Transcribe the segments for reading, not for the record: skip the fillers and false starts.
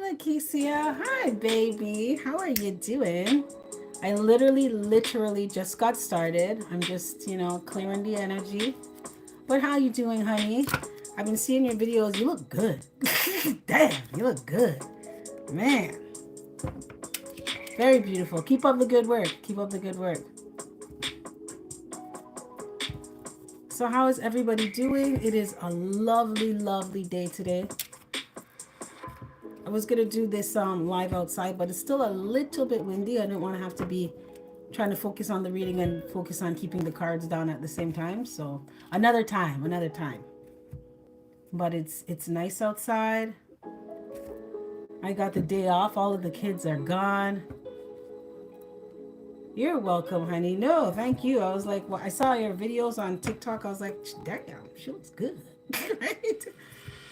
Lakeisha. Hi, baby. How are you doing? I literally just got started. I'm just, clearing the energy. But how you doing, honey? I've been seeing your videos. You look good. Damn, you look good. Man, very beautiful. Keep up the good work. Keep up the good work. So how is everybody doing? It is a lovely day today. I was gonna do this live outside, but it's still a little bit windy. I didn't want to have to be trying to focus on the reading and focus on keeping the cards down at the same time. So another time, another time. But it's nice outside. I got the day off. All of the kids are gone. You're welcome, honey. No, thank you. I was like, well, I saw your videos on TikTok. I was like, damn, she looks good. Right?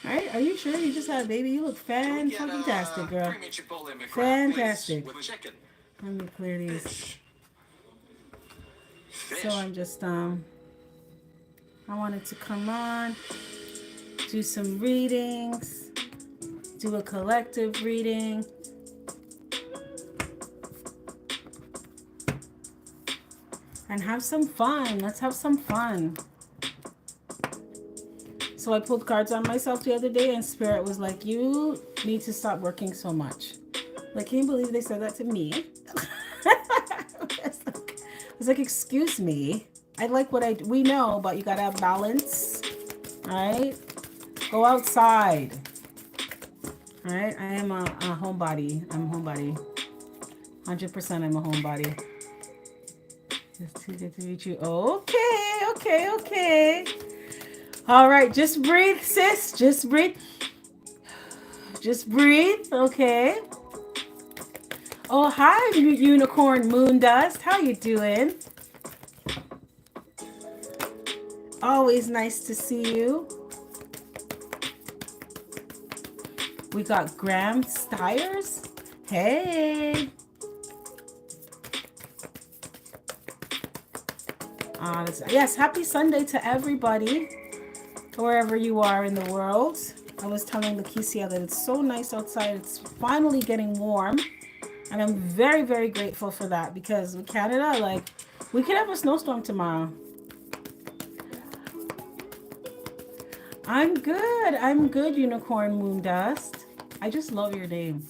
Right? Are you sure you just had a baby? You look fantastic, girl. Fantastic. Let me clear these. So I'm just I wanted to come on, do some readings, do a collective reading. And have some fun. Let's have some fun. So I pulled cards on myself the other day and Spirit was like, you need to stop working so much. Like, can you believe they said that to me? I was like, excuse me. I like what I do. We know, but you gotta have balance. Alright? Go outside. Alright? I am a homebody. I'm a homebody. 100% I'm a homebody. It's too good to meet you. Okay. All right, just breathe, sis. Just breathe. Just breathe, okay? Oh, hi, Unicorn Moon Dust. How you doing? Always nice to see you. We got Graham Stiers. Hey. Yes, happy Sunday to everybody, wherever you are in the world. I was telling Lakeisha that it's so nice outside. It's finally getting warm. And I'm very grateful for that because in Canada, like, we could have a snowstorm tomorrow. I'm good, Unicorn Moon Dust. I just love your name.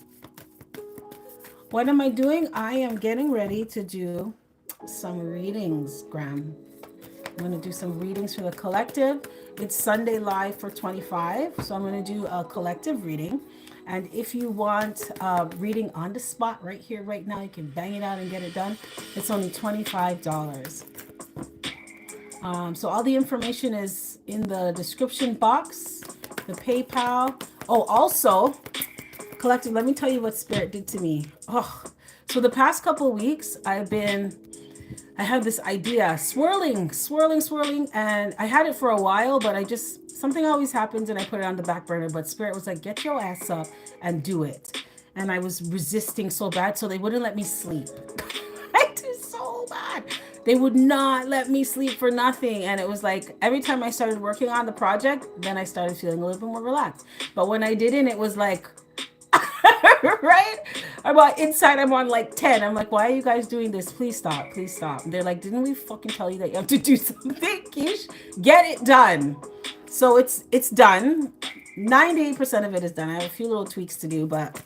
What am I doing? I am getting ready to do some readings, Graham. I'm going to do some readings for the collective. It's Sunday Live for 25, so I'm going to do a collective reading. And if you want reading on the spot right here, right now, you can bang it out and get it done. It's only $25. So all the information is in the description box, the PayPal. Oh, also, collective, let me tell you what Spirit did to me. Oh, so the past couple of weeks, I had this idea swirling, and I had it for a while, but something always happens and I put it on the back burner. But Spirit was like, get your ass up and do it. And I was resisting so bad, so they wouldn't let me sleep. I did so bad. They would not let me sleep for nothing. And it was like every time I started working on the project, then I started feeling a little bit more relaxed. But when I didn't, it was like, right? Inside I'm on like 10. I'm like, why are you guys doing this? Please stop. They're like, didn't we fucking tell you that you have to do something, Kish? Get it done. So it's done. 98% of it is done. I have a few little tweaks to do, but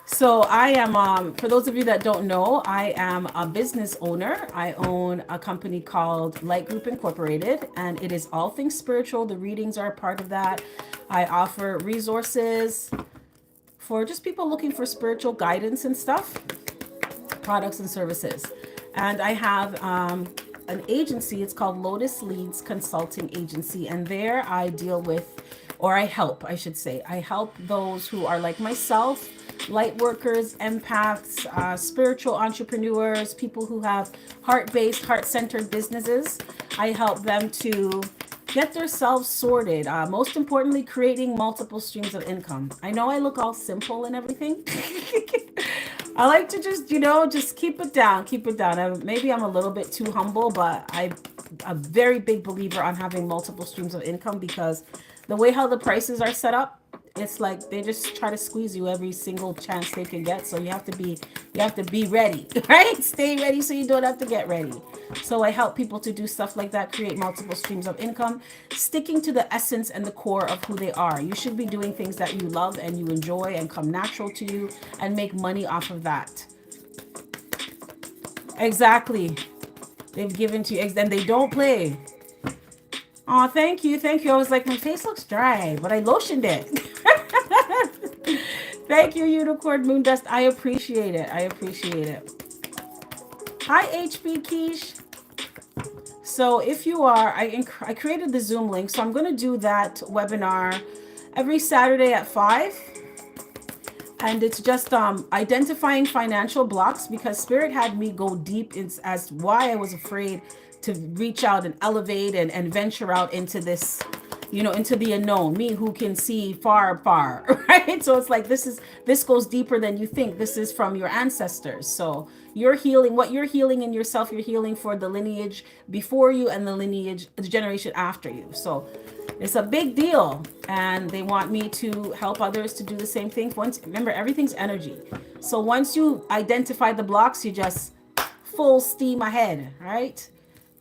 so I am, for those of you that don't know, I am a business owner. I own a company called Light Group Incorporated, and it is all things spiritual. The readings are a part of that. I offer resources for just people looking for spiritual guidance and stuff, products and services. And I have an agency. It's called Lotus Leads Consulting Agency. And there I deal with, or I help, I should say. I help those who are like myself, light workers, empaths, spiritual entrepreneurs, people who have heart-based, heart-centered businesses. I help them to get themselves sorted. Most importantly, creating multiple streams of income. I know I look all simple and everything. I like to just keep it down. Maybe I'm a little bit too humble, but I'm a very big believer on having multiple streams of income because the way how the prices are set up, it's like they just try to squeeze you every single chance they can get. So you have to be ready, right? Stay ready so you don't have to get ready. So I help people to do stuff like that, create multiple streams of income, sticking to the essence and the core of who they are. You should be doing things that you love and you enjoy and come natural to you and make money off of that. Exactly. They've given to you, and they don't play. Oh, thank you. Thank you. I was like, my face looks dry, but I lotioned it. Thank you, Unicorn Moon Dust. I appreciate it. I appreciate it. Hi, HB Quiche. So if you are, I created the Zoom link. So I'm going to do that webinar every Saturday at 5. And it's just identifying financial blocks, because Spirit had me go deep as why I was afraid to reach out and elevate and venture out into this, into the unknown. Me who can see far, right? So it's like this goes deeper than you think. This is from your ancestors. So you're healing what you're healing in yourself. You're healing for the lineage before you and the generation after you. So it's a big deal, and they want me to help others to do the same thing. Remember, everything's energy. So once you identify the blocks, you just full steam ahead, right?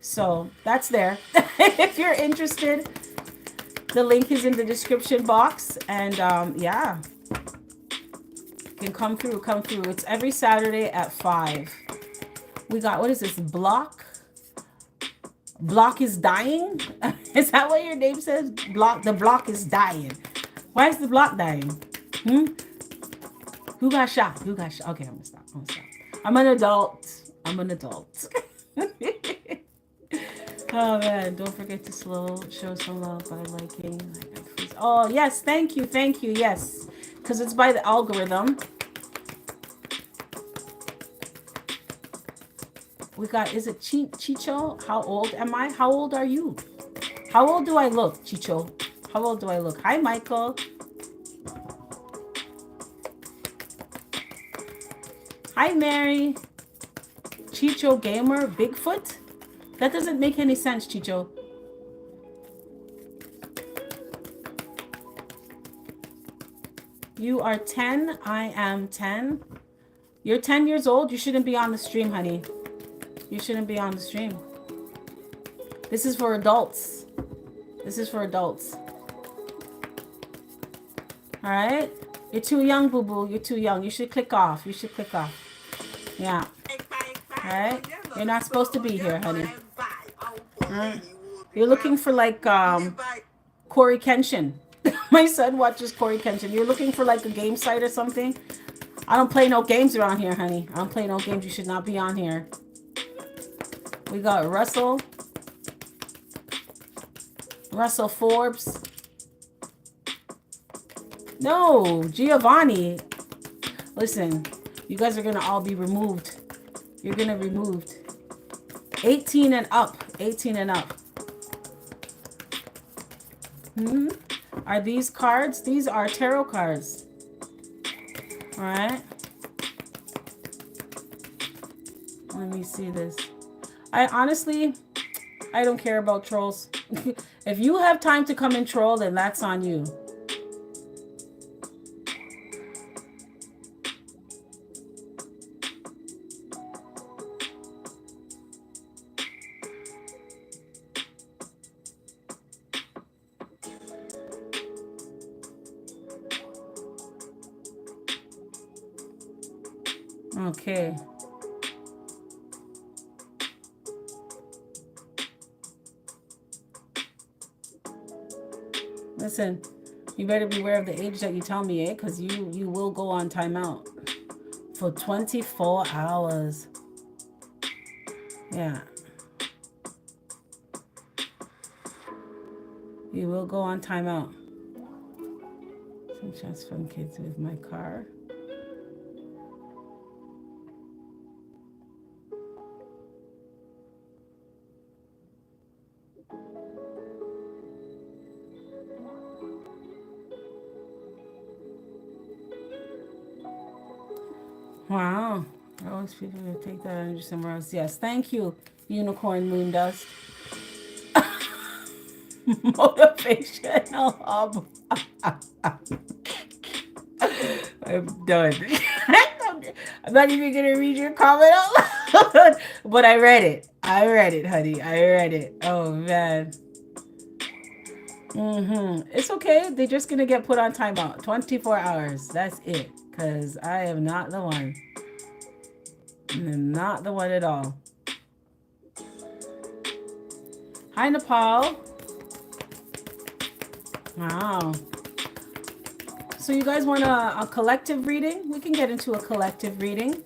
So that's there. If you're interested, the link is in the description box, and yeah, you can come through. It's every Saturday at 5. We got, what is this? Block is dying. Is that what your name says? The block is dying. Why is the block dying? Who got shot? Okay, I'm gonna stop. I'm an adult. Oh man, don't forget to show some love by liking. Oh yes, thank you. Yes, because it's by the algorithm. We got, is it Chicho? How old am I? How old are you? How old do I look, Chicho? How old do I look? Hi, Michael. Hi, Mary. Chicho Gamer, Bigfoot? That doesn't make any sense, Chicho. You are 10. I am 10. You're 10 years old. You shouldn't be on the stream, honey. You shouldn't be on the stream. This is for adults. All right? You're too young, boo-boo. You're too young. You should click off. Yeah. All right? You're not supposed to be here, honey. All right? You're looking for like Corey Kenshin. My son watches Corey Kenshin. You're looking for like a game site or something? I don't play no games around here, honey. I don't play no games. You should not be on here. We got Russell Forbes. No, Giovanni. Listen, you guys are going to all be removed. You're going to be removed. 18 and up. Are these cards? These are tarot cards. All right. Let me see this. I don't care about trolls. If you have time to come and troll, then that's on you. Okay. Listen, you better beware of the age that you tell me, because you will go on timeout for 24 hours. Yeah. You will go on timeout. Some chats from kids with my car. Wow. I always people to take that energy somewhere else. Yes, thank you, Unicorn Moon Dust. Motivational hub. I'm done. I'm not even gonna read your comment out loud. But I read it. I read it, honey. I read it. Oh man. It's okay. They're just gonna get put on timeout. 24 hours. That's it. Cause I am not the one. I'm not the one at all. Hi, Nepal. Wow. So you guys want a collective reading? We can get into a collective reading.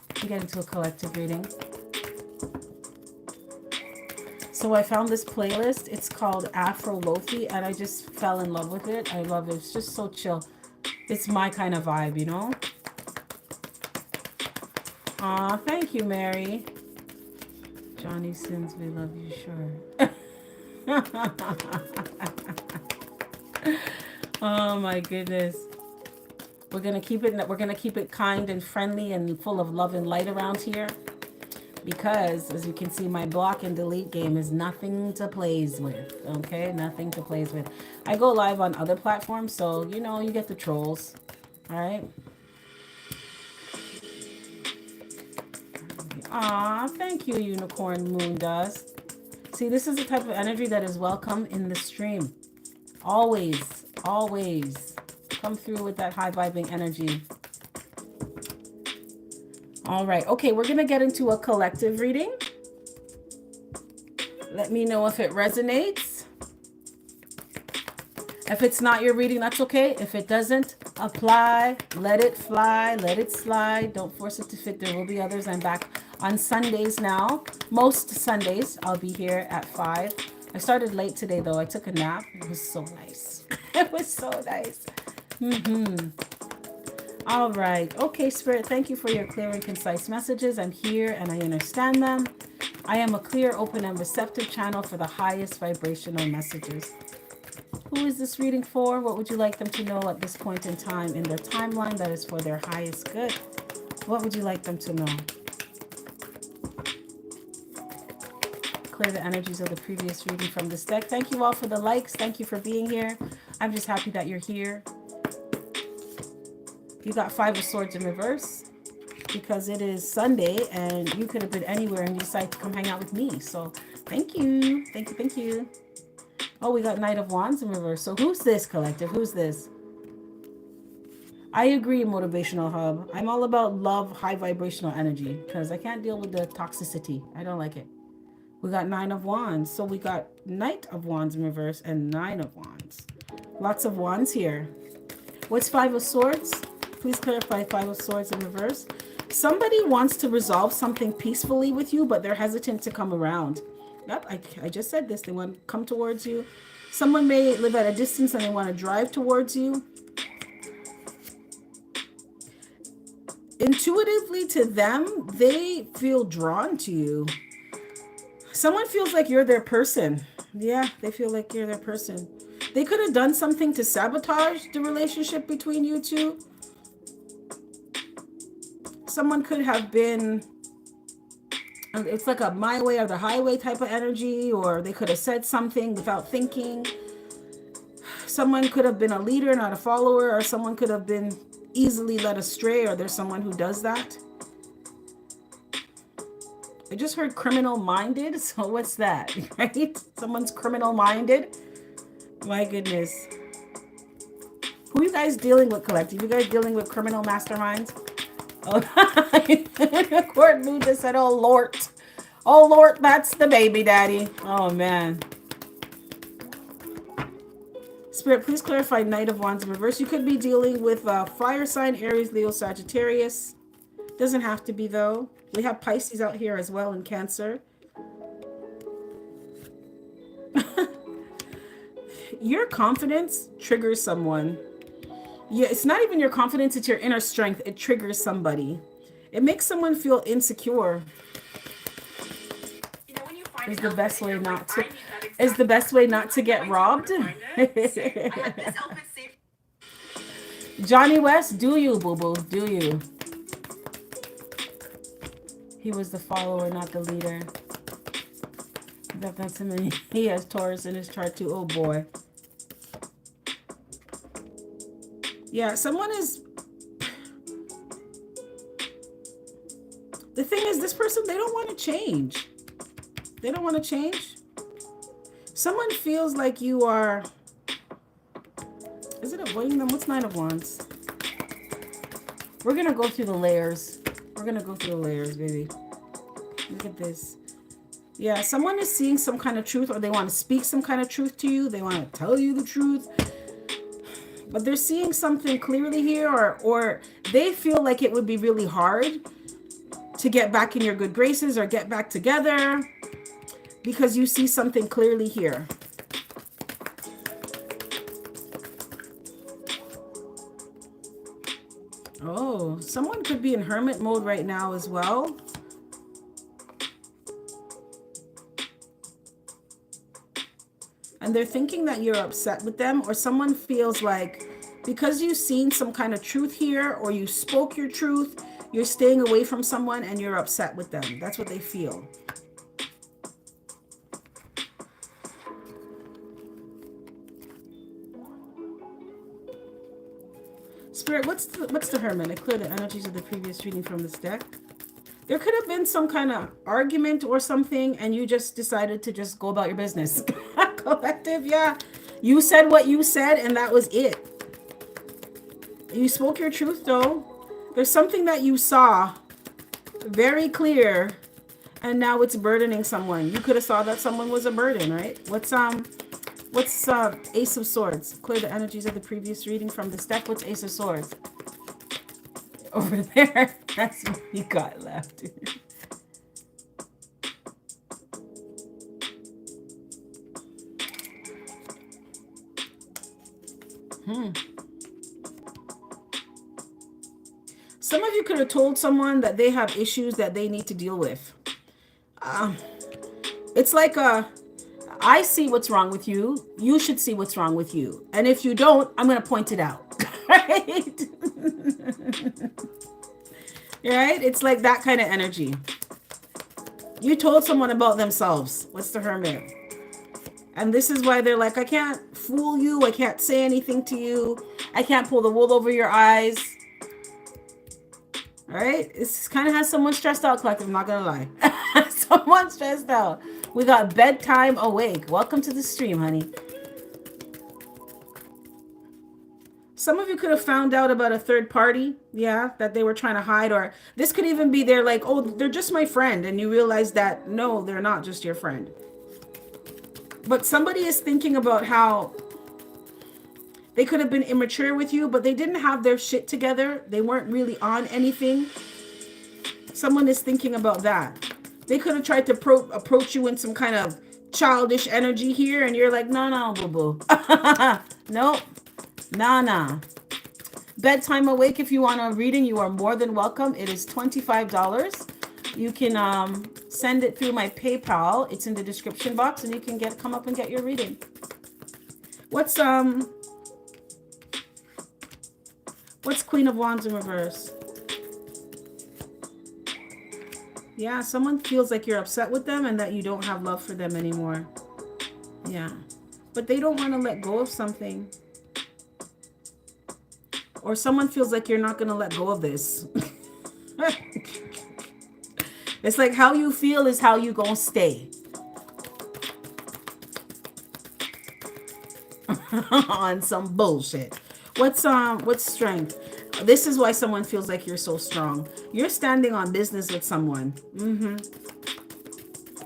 We can get into a collective reading. So I found this playlist. It's called Afro Lofi, and I just fell in love with it. I love it. It's just so chill. It's my kind of vibe, you know? Aw, thank you, Mary. Johnny Sins, we love you, sure. Oh my goodness. We're gonna keep it kind and friendly and full of love and light around here. Because as you can see, my block and delete game is nothing to plays with. Okay, nothing to plays with. I go live on other platforms, so you know you get the trolls. Alright. Aw, thank you, Unicorn Moon Dust. See, this is the type of energy that is welcome in the stream. Always, always come through with that high vibing energy. All right. Okay, we're going to get into a collective reading. Let me know if it resonates. If it's not your reading, that's okay. If it doesn't, apply, let it fly, let it slide. Don't force it to fit. There will be others. I'm back on Sundays now. Most Sundays, I'll be here at 5. I started late today, though. I took a nap. It was so nice. It was so nice. All right. Okay, Spirit, thank you for your clear and concise messages. I'm here and I understand them. I am a clear, open, and receptive channel for the highest vibrational messages. Who is this reading for? What would you like them to know at this point in time in their timeline that is for their highest good? What would you like them to know? Clear the energies of the previous reading from this deck. Thank you all for the likes. Thank you for being here. I'm just happy that you're here. You got 5 of Swords in reverse because it is Sunday and you could have been anywhere and you decided to come hang out with me. So thank you. Thank you. Thank you. Oh, we got Knight of Wands in reverse. So who's this, collective? Who's this? I agree, Motivational Hub. I'm all about love, high vibrational energy because I can't deal with the toxicity. I don't like it. We got 9 of Wands. So we got Knight of Wands in reverse and 9 of Wands. Lots of wands here. What's 5 of Swords? Please clarify 5 of Swords in reverse. Somebody wants to resolve something peacefully with you, but they're hesitant to come around. Yep, I just said this. They want to come towards you. Someone may live at a distance and they want to drive towards you. Intuitively to them, they feel drawn to you. Someone feels like you're their person. Yeah, they feel like you're their person. They could have done something to sabotage the relationship between you two. Someone could have been, it's like a my way or the highway type of energy, or they could have said something without thinking. Someone could have been a leader, not a follower, or someone could have been easily led astray, or there's someone who does that. I just heard criminal minded, so what's that, right? Someone's criminal minded. My goodness. Who are you guys dealing with, collective? You guys dealing with criminal masterminds? Oh, Court Moon just said, oh, Lord. Oh, Lord, that's the baby daddy. Oh, man. Spirit, please clarify Knight of Wands in reverse. You could be dealing with fire sign, Aries, Leo, Sagittarius. Doesn't have to be, though. We have Pisces out here as well in Cancer. Your confidence triggers someone. Yeah, it's not even your confidence, it's your inner strength. It triggers somebody. It makes someone feel insecure. You know, when you find is the best way not to get robbed. Johnny West, do you, boo-boo? Do you? He was the follower, not the leader. That's him. He has Taurus in his chart too. Oh boy. Yeah, someone is... The thing is, this person, they don't want to change. They don't want to change. Someone feels like you are... Is it avoiding them? What's Nine of Wands? We're going to go through the layers. We're going to go through the layers, baby. Look at this. Yeah, someone is seeing some kind of truth, or they want to speak some kind of truth to you. They want to tell you the truth. But they're seeing something clearly here, or they feel like it would be really hard to get back in your good graces or get back together because you see something clearly here. Oh, someone could be in hermit mode right now as well. And they're thinking that you're upset with them, or someone feels like because you've seen some kind of truth here, or you spoke your truth, you're staying away from someone and you're upset with them. That's what they feel. Spirit, what's the Hermit? I clear the energies of the previous reading from this deck. There could have been some kind of argument or something, and you just decided to just go about your business. Collective, yeah. You said what you said, and that was it. You spoke your truth, though. There's something that you saw very clear, and now it's burdening someone. You could have saw that someone was a burden, right? What's Ace of Swords? Clear the energies of the previous reading from this deck. What's Ace of Swords? Over there. That's what you got left. Some of you could have told someone that they have issues that they need to deal with. It's like I see what's wrong with you. You should see what's wrong with you. And if you don't, I'm going to point it out. Right? Right? It's like that kind of energy. You told someone about themselves. What's the Hermit? And this is why they're like, I can't fool you. I can't say anything to you. I can't pull the wool over your eyes. All right? This kind of has someone stressed out, collective. I'm not going to lie. Someone stressed out. We got bedtime awake. Welcome to the stream, honey. Some of you could have found out about a third party, yeah, that they were trying to hide. Or this could even be they're like, oh, they're just my friend. And you realize that, no, they're not just your friend. But somebody is thinking about how they could have been immature with you, but they didn't have their shit together. They weren't really on anything. Someone is thinking about that. They could have tried to approach you in some kind of childish energy here. And you're like, no, boo-boo. Nope. Nah. Bedtime awake. If you want a reading, you are more than welcome. It is $25. You can send it through my PayPal. It's in the description box, and you can come up and get your reading. What's Queen of Wands in reverse? Yeah, someone feels like you're upset with them and that you don't have love for them anymore. Yeah, but they don't want to let go of something. Or someone feels like you're not going to let go of this. It's like how you feel is how you gonna stay. On some bullshit. What's strength? This is why someone feels like you're so strong. You're standing on business with someone.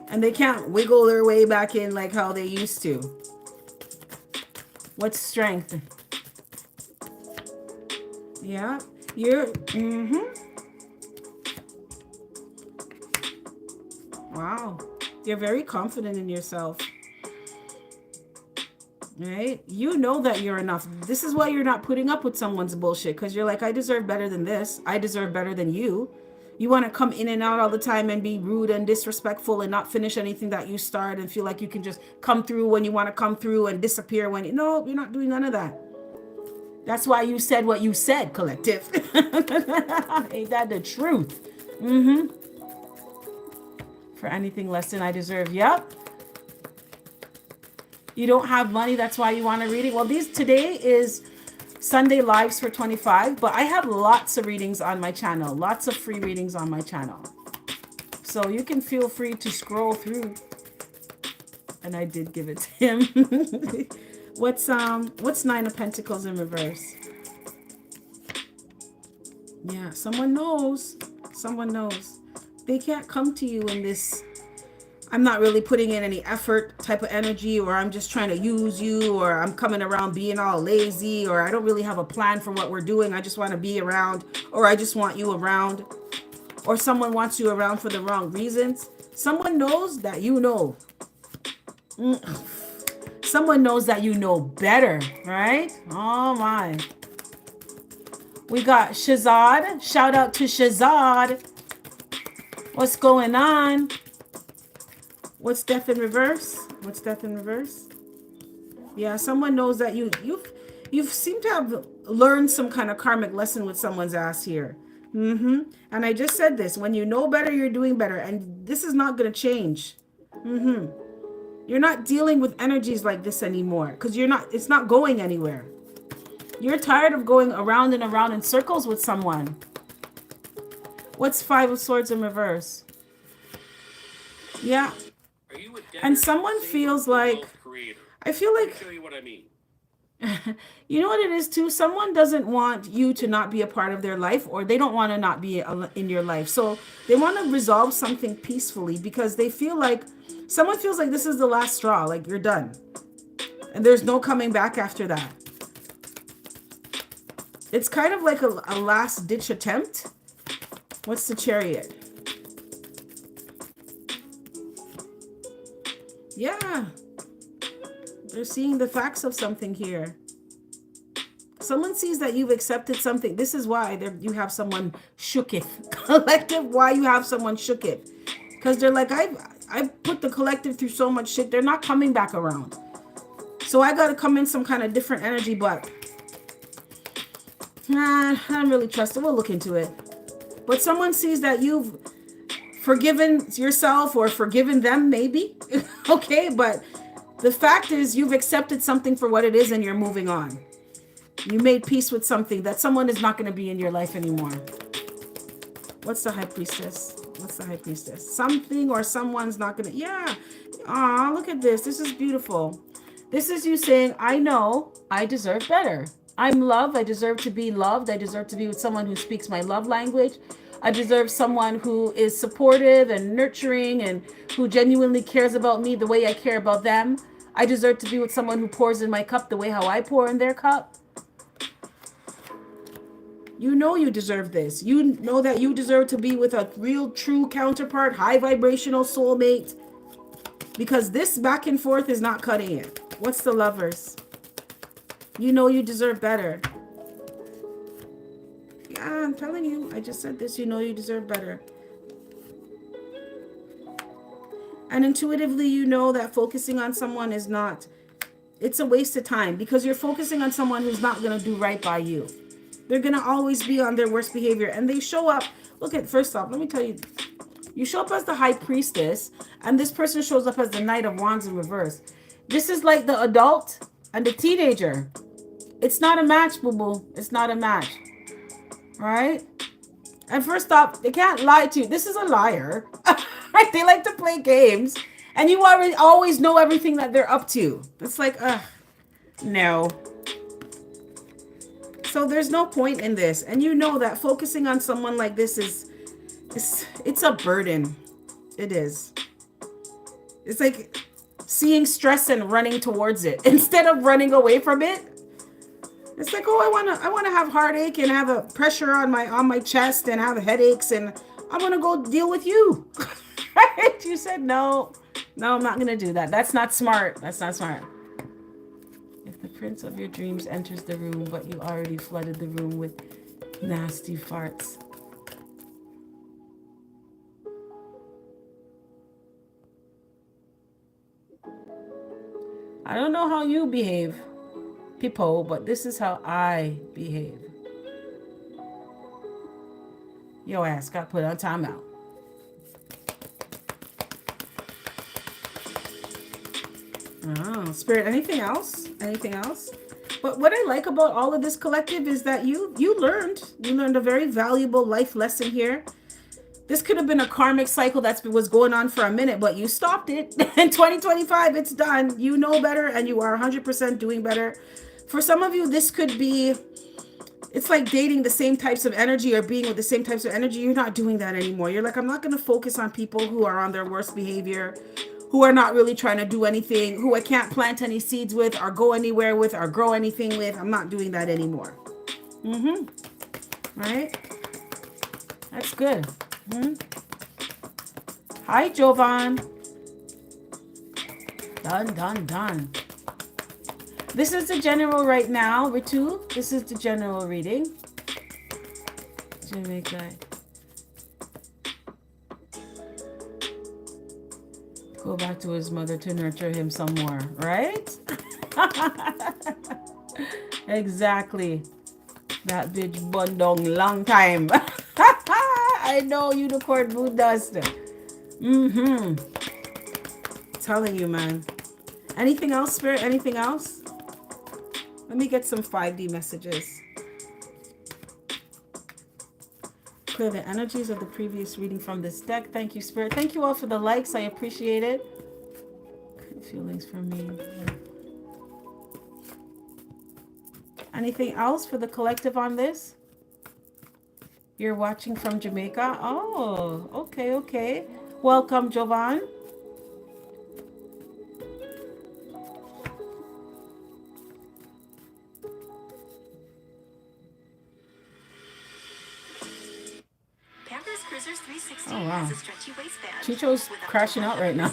And they can't wiggle their way back in like how they used to. What's strength? Yeah, you're wow. You're very confident in yourself. Right? You know that you're enough. This is why you're not putting up with someone's bullshit, because you're like, I deserve better than this. I deserve better than you. You want to come in and out all the time and be rude and disrespectful and not finish anything that you start and feel like you can just come through when you want to come through and disappear when you... No, you're not doing none of that. That's why you said what you said, collective. Ain't that the truth? For anything less than I deserve. Yep. You don't have money, that's why you want a reading. Well, today is Sunday lives for 25, but I have lots of readings on my channel, lots of free readings on my channel. So you can feel free to scroll through. And I did give it to him. What's Nine of Pentacles in reverse? Yeah, someone knows. Someone knows. They can't come to you in this, I'm not really putting in any effort type of energy, or I'm just trying to use you, or I'm coming around being all lazy, or I don't really have a plan for what we're doing. I just want to be around, or I just want you around, or someone wants you around for the wrong reasons. Someone knows that you know. Someone knows that you know better, right? Oh my. We got Shazad. Shout out to Shazad. What's going on? What's death in reverse? What's death in reverse? Yeah, someone knows that you've seemed to have learned some kind of karmic lesson with someone's ass here. And I just said this, when you know better, you're doing better, and this is not going to change. You're not dealing with energies like this anymore, because it's not going anywhere. You're tired of going around and around in circles with someone. What's Five of Swords in reverse? Yeah. And someone feels like, I feel like, show you what I mean. You know what it is too? Someone doesn't want you to not be a part of their life, or they don't want to not be in your life. So they want to resolve something peacefully, because they feel like, someone feels like this is the last straw, like you're done. And there's no coming back after that. It's kind of like a last ditch attempt. What's the Chariot? Yeah. They're seeing the facts of something here. Someone sees that you've accepted something. This is why you have someone shooketh. Collective, why you have someone shooketh. Because they're like, I've put the collective through so much shit. They're not coming back around. So I got to come in some kind of different energy, but I don't really trust it. We'll look into it. But someone sees that you've forgiven yourself or forgiven them, maybe. Okay, but the fact is you've accepted something for what it is and you're moving on. You made peace with something, that someone is not going to be in your life anymore. What's the High Priestess? What's the High Priestess? Something or someone's not going to... Yeah. Aw, look at this. This is beautiful. This is you saying, I know I deserve better. I'm loved. I deserve to be loved. I deserve to be with someone who speaks my love language. I deserve someone who is supportive and nurturing and who genuinely cares about me the way I care about them. I deserve to be with someone who pours in my cup the way how I pour in their cup. You know you deserve this. You know that you deserve to be with a real, true counterpart, high vibrational soulmate. Because this back and forth is not cutting it. What's the Lovers? You know you deserve better. Yeah, I'm telling you. I just said this. You know you deserve better. And intuitively, you know that focusing on someone is not... It's a waste of time, because you're focusing on someone who's not going to do right by you. They're going to always be on their worst behavior. And they show up... Look at... First off, let me tell you. You show up as the High Priestess, and this person shows up as the Knight of Wands in reverse. This is like the adult and the teenager. It's not a match, boo-boo. It's not a match. Right? And first off, they can't lie to you. This is a liar. Right? They like to play games. And you already always know everything that they're up to. It's like, no. So there's no point in this. And you know that focusing on someone like this it's a burden. It is. It's like seeing stress and running towards it instead of running away from it. It's like, oh, I wanna have heartache and have a pressure on my chest and have headaches, and I want to go deal with you. Right? You said no, I'm not gonna do that. That's not smart. That's not smart. If the prince of your dreams enters the room, but you already flooded the room with nasty farts. I don't know how you behave, people, but this is how I behave. Your ass got put on timeout. Oh, Spirit, anything else? Anything else? But what I like about all of this collective is that you learned a very valuable life lesson here. This could have been a karmic cycle that was going on for a minute, but you stopped it. In 2025, it's done. You know better and you are 100% doing better. For some of you, this could be, it's like dating the same types of energy or being with the same types of energy. You're not doing that anymore. You're like, I'm not going to focus on people who are on their worst behavior, who are not really trying to do anything, who I can't plant any seeds with or go anywhere with or grow anything with. I'm not doing that anymore. Right? That's good. Hi, Jovan. Done. This is the general right now, Ritu. This is the general reading. Jamaica. Go back to his mother to nurture him some more, right? Exactly. That bitch bun down long time. I know, unicorn moon dust. Telling you, man. Anything else, Spirit? Anything else? Let me get some 5D messages. Clear the energies of the previous reading from this deck. Thank you, Spirit. Thank you all for the likes. I appreciate it. Feelings for me. Anything else for the collective on this? You're watching from Jamaica? Oh, okay. Welcome, Jovan. Oh, wow. Chicho's crashing out right now.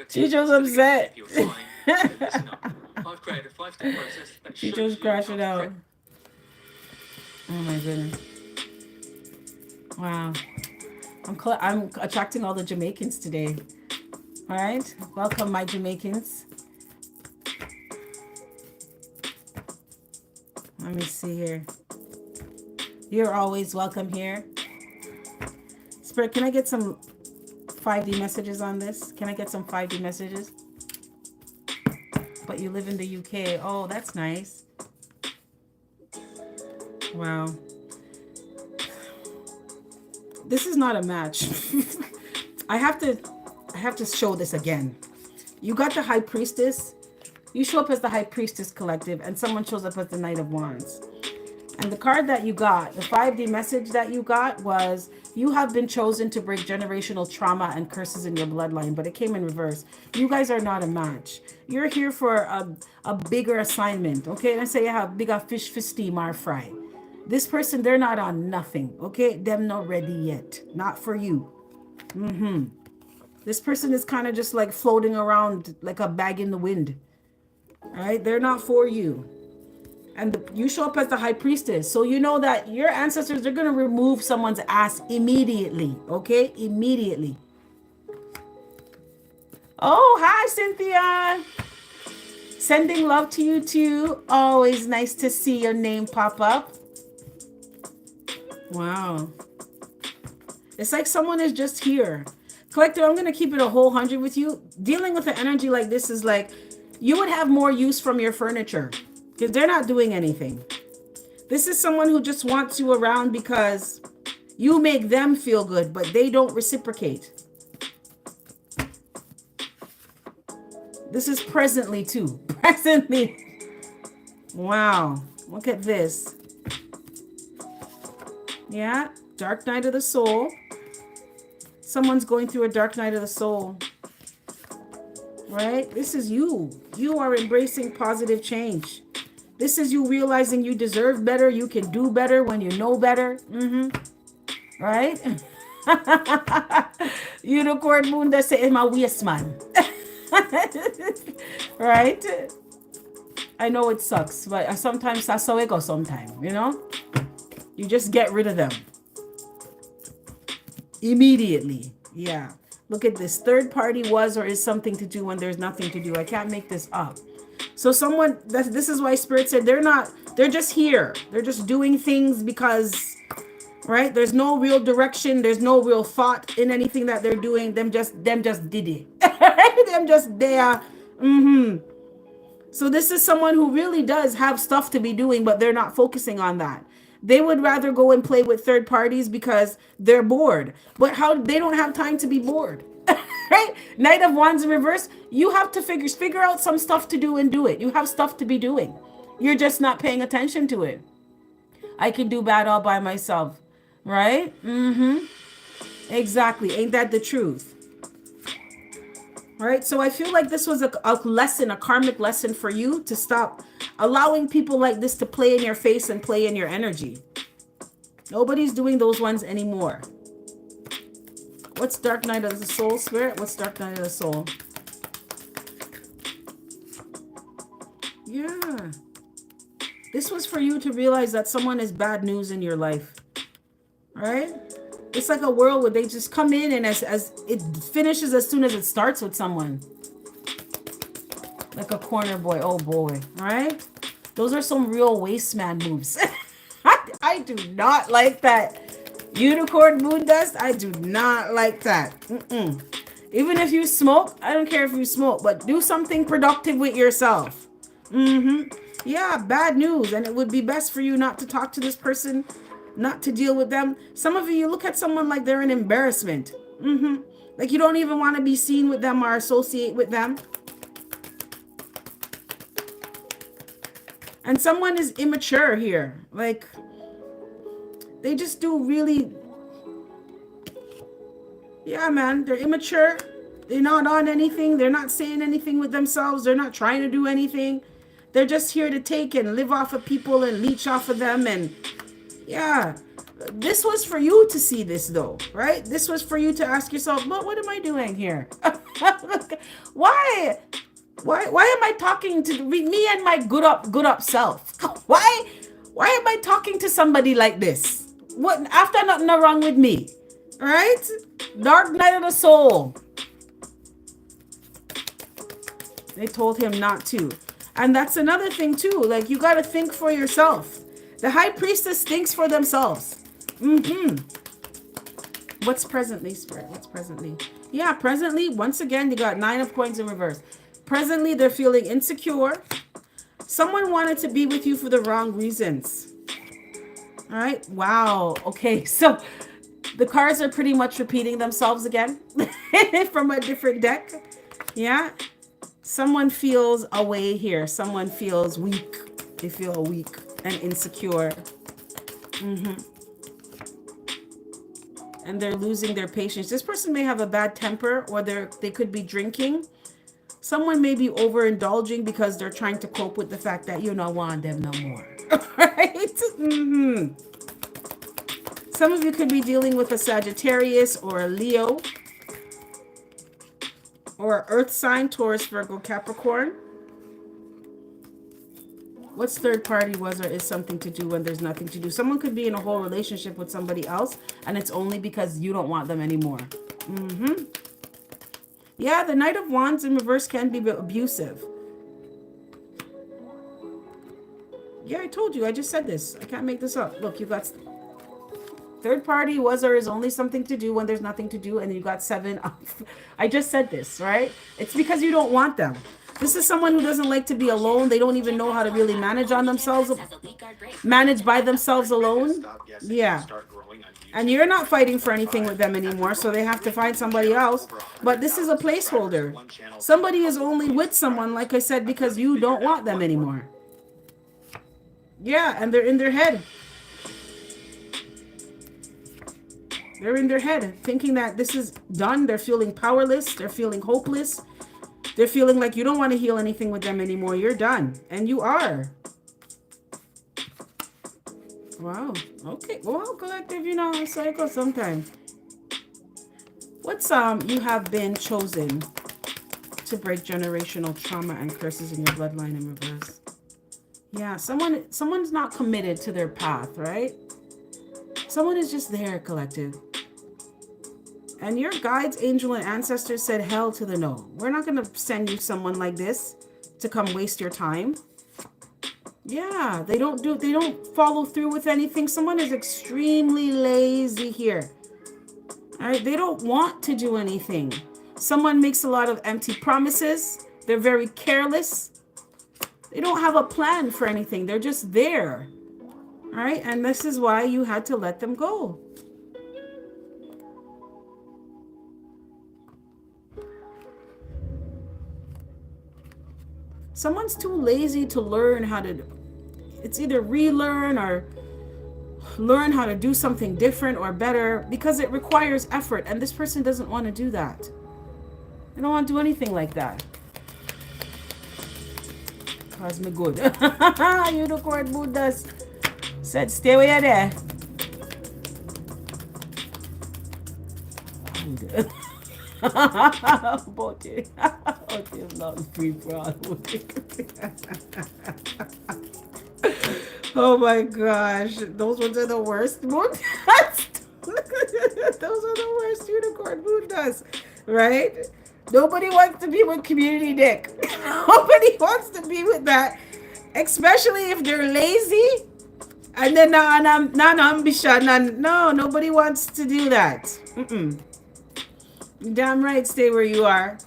Chicho's upset. Chicho's crashing out. Oh my goodness. Wow. I'm attracting all the Jamaicans today. All right. Welcome, my Jamaicans. Let me see here. You're always welcome here. Spirit, can I get some 5D messages on this? Can I get some 5D messages? But you live in the UK. Oh, that's nice. Wow. This is not a match. I have to show this again. You got the High Priestess. You show up as the High Priestess collective, and someone shows up as the Knight of Wands. And the card that you got, the 5D message that you got was, you have been chosen to break generational trauma and curses in your bloodline, but it came in reverse. You guys are not a match. You're here for a bigger assignment, okay? Let's say you have bigger fish for steam or fry. This person, they're not on nothing, okay? Them not ready yet. Not for you. This person is kind of just like floating around like a bag in the wind. All right? They're not for you. And you show up as the High Priestess. So you know that your ancestors, they're going to remove someone's ass immediately. Okay? Immediately. Oh, hi, Cynthia. Sending love to you too. Always nice to see your name pop up. Wow. It's like someone is just here. Collector, I'm going to keep it a whole 100 with you. Dealing with an energy like this is like, you would have more use from your furniture. Because they're not doing anything. This is someone who just wants you around because you make them feel good, but they don't reciprocate. This is presently too. Presently. Wow. Look at this. Yeah. Dark night of the soul. Someone's going through a dark night of the soul. Right? This is you. You are embracing positive change. This is you realizing you deserve better. You can do better when you know better. Right? Unicorn moon that say my waist man. Right? I know it sucks, but sometimes that's how it goes sometimes, you know? You just get rid of them. Immediately. Yeah. Look at this. Third party was or is something to do when there's nothing to do. I can't make this up. So someone, this is why Spirit said they're just here. They're just doing things because, right? There's no real direction. There's no real thought in anything that they're doing. Them just did it. Them just there. So this is someone who really does have stuff to be doing, but they're not focusing on that. They would rather go and play with third parties because they're bored. But how they don't have time to be bored. Right? Knight of Wands in reverse. You have to figure out some stuff to do and do it. You have stuff to be doing. You're just not paying attention to it. I can do bad all by myself. Right? Exactly. Ain't that the truth? Right? So I feel like this was a lesson, a karmic lesson for you to stop allowing people like this to play in your face and play in your energy. Nobody's doing those ones anymore. What's Dark Night of the Soul, Spirit? What's Dark Night of the Soul? Yeah. This was for you to realize that someone is bad news in your life. Right? It's like a world where they just come in and as it finishes as soon as it starts with someone. Like a corner boy. Oh boy. Right? Those are some real waste man moves. I do not like that. Unicorn moon dust. I do not like that. Even if you smoke, I don't care if you smoke, but do something productive with yourself. Yeah, bad news. And it would be best for you not to talk to this person, not to deal with them. Some of you look at someone like they're an embarrassment. Like you don't even want to be seen with them or associate with them. And someone is immature here. Like they just do really, yeah, man, they're immature. They're not on anything. They're not saying anything with themselves. They're not trying to do anything. They're just here to take and live off of people and leech off of them. And yeah, this was for you to see this though, right? This was for you to ask yourself, but what am I doing here? Why am I talking to me and my good up self? Why am I talking to somebody like this? What after nothing wrong with me? Right? Dark Night of the Soul. They told him not to. And that's another thing too. Like you got to think for yourself. The High Priestess thinks for themselves. What's presently, Spirit? What's presently? Yeah, presently, once again, you got 9 of Coins in reverse. Presently, they're feeling insecure. Someone wanted to be with you for the wrong reasons. All right. Wow. Okay. So the cards are pretty much repeating themselves again from a different deck. Yeah. Someone feels away here. Someone feels weak. They feel weak and insecure. And they're losing their patience. This person may have a bad temper, or they could be drinking. Someone may be overindulging because they're trying to cope with the fact that you don't want them no more. Right? Some of you could be dealing with a Sagittarius or a Leo or an Earth sign, Taurus, Virgo, Capricorn. What's third party was or is something to do when there's nothing to do? Someone could be in a whole relationship with somebody else and it's only because you don't want them anymore. Yeah, the Knight of Wands in reverse can be abusive. Yeah, I told you. I just said this. I can't make this up. Look, you got third party was or is only something to do when there's nothing to do. And you got 7 of. I just said this, right? It's because you don't want them. This is someone who doesn't like to be alone. They don't even know how to really manage on themselves. Manage by themselves alone. Yeah. And you're not fighting for anything with them anymore, so they have to find somebody else. But this is a placeholder. Somebody is only with someone, like I said, because you don't want them anymore. Yeah, and they're in their head. They're in their head, thinking that this is done. They're feeling powerless. They're feeling hopeless. They're feeling like you don't want to heal anything with them anymore. You're done. And you are. Wow. Okay. Well, collective, you know, cycle sometimes. What's you have been chosen to break generational trauma and curses in your bloodline in reverse. Yeah, someone's not committed to their path, right? Someone is just there, collective. And your guides, angel, and ancestors said hell to the no. We're not going to send you someone like this to come waste your time. Yeah, they don't follow through with anything. Someone is extremely lazy here. All right, they don't want to do anything. Someone makes a lot of empty promises. They're very careless. They don't have a plan for anything. They're just there. All right? And this is why you had to let them go. Someone's too lazy to learn how to, it's either relearn or learn how to do something different or better, because it requires effort, and this person doesn't want to do that. They don't want to do anything like that. Cosmic good. Unicorn Buddhas said, stay where you're there. But it is not free for all. Oh my gosh, those ones are the worst. Those are the worst unicorn Buddhas, right? Nobody wants to be with community dick. Nobody wants to be with that, especially if they're lazy and then non-ambition. And no, nobody wants to do that. Damn right, stay where you are.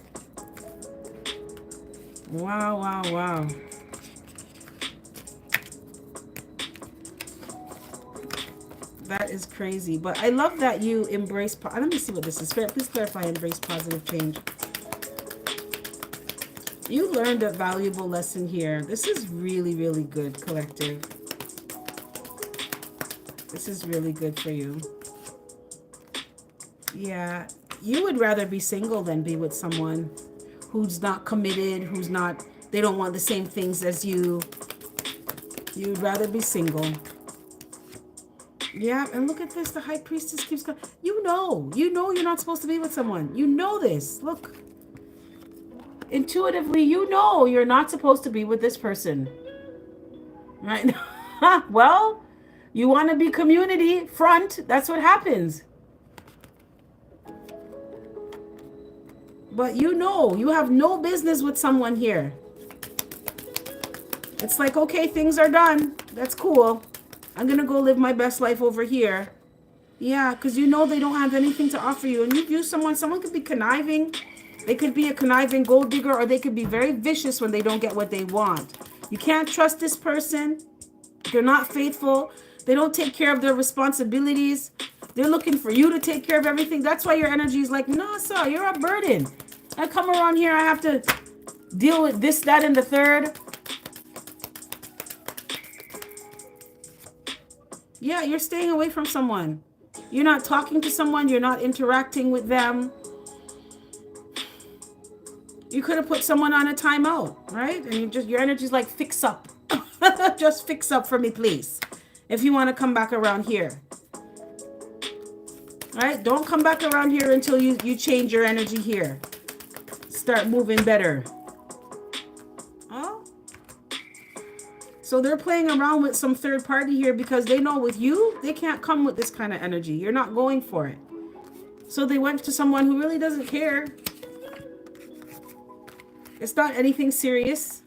Wow, wow, wow. That is crazy. But I love that you embrace... Let me see what this is. Please clarify, embrace positive change. You learned a valuable lesson here. This is really, really good, collective. This is really good for you. Yeah. You would rather be single than be with someone who's not committed, who's not... They don't want the same things as you. You'd rather be single. Yeah, and look at this. The high priestess keeps going. You know you're not supposed to be with someone. You know this. Look. Intuitively, you know you're not supposed to be with this person. Right? Well, you want to be community front. That's what happens. But you know, you have no business with someone here. It's like, okay, things are done. That's cool. I'm going to go live my best life over here. Yeah, because you know they don't have anything to offer you. And you view someone could be conniving. They could be a conniving gold digger, or they could be very vicious when they don't get what they want. You can't trust this person. They're not faithful. They don't take care of their responsibilities. They're looking for you to take care of everything. That's why your energy is like, no, sir, you're a burden. I come around here, I have to deal with this, that, and the third. Yeah, you're staying away from someone. You're not talking to someone. You're not interacting with them. You could have put someone on a timeout, right? And your energy's like, fix up. Just fix up for me, please. If you want to come back around here. All right? Don't come back around here until you change your energy here. Start moving better. Oh. So they're playing around with some third party here because they know with you, they can't come with this kind of energy. You're not going for it. So they went to someone who really doesn't care. It's not anything serious.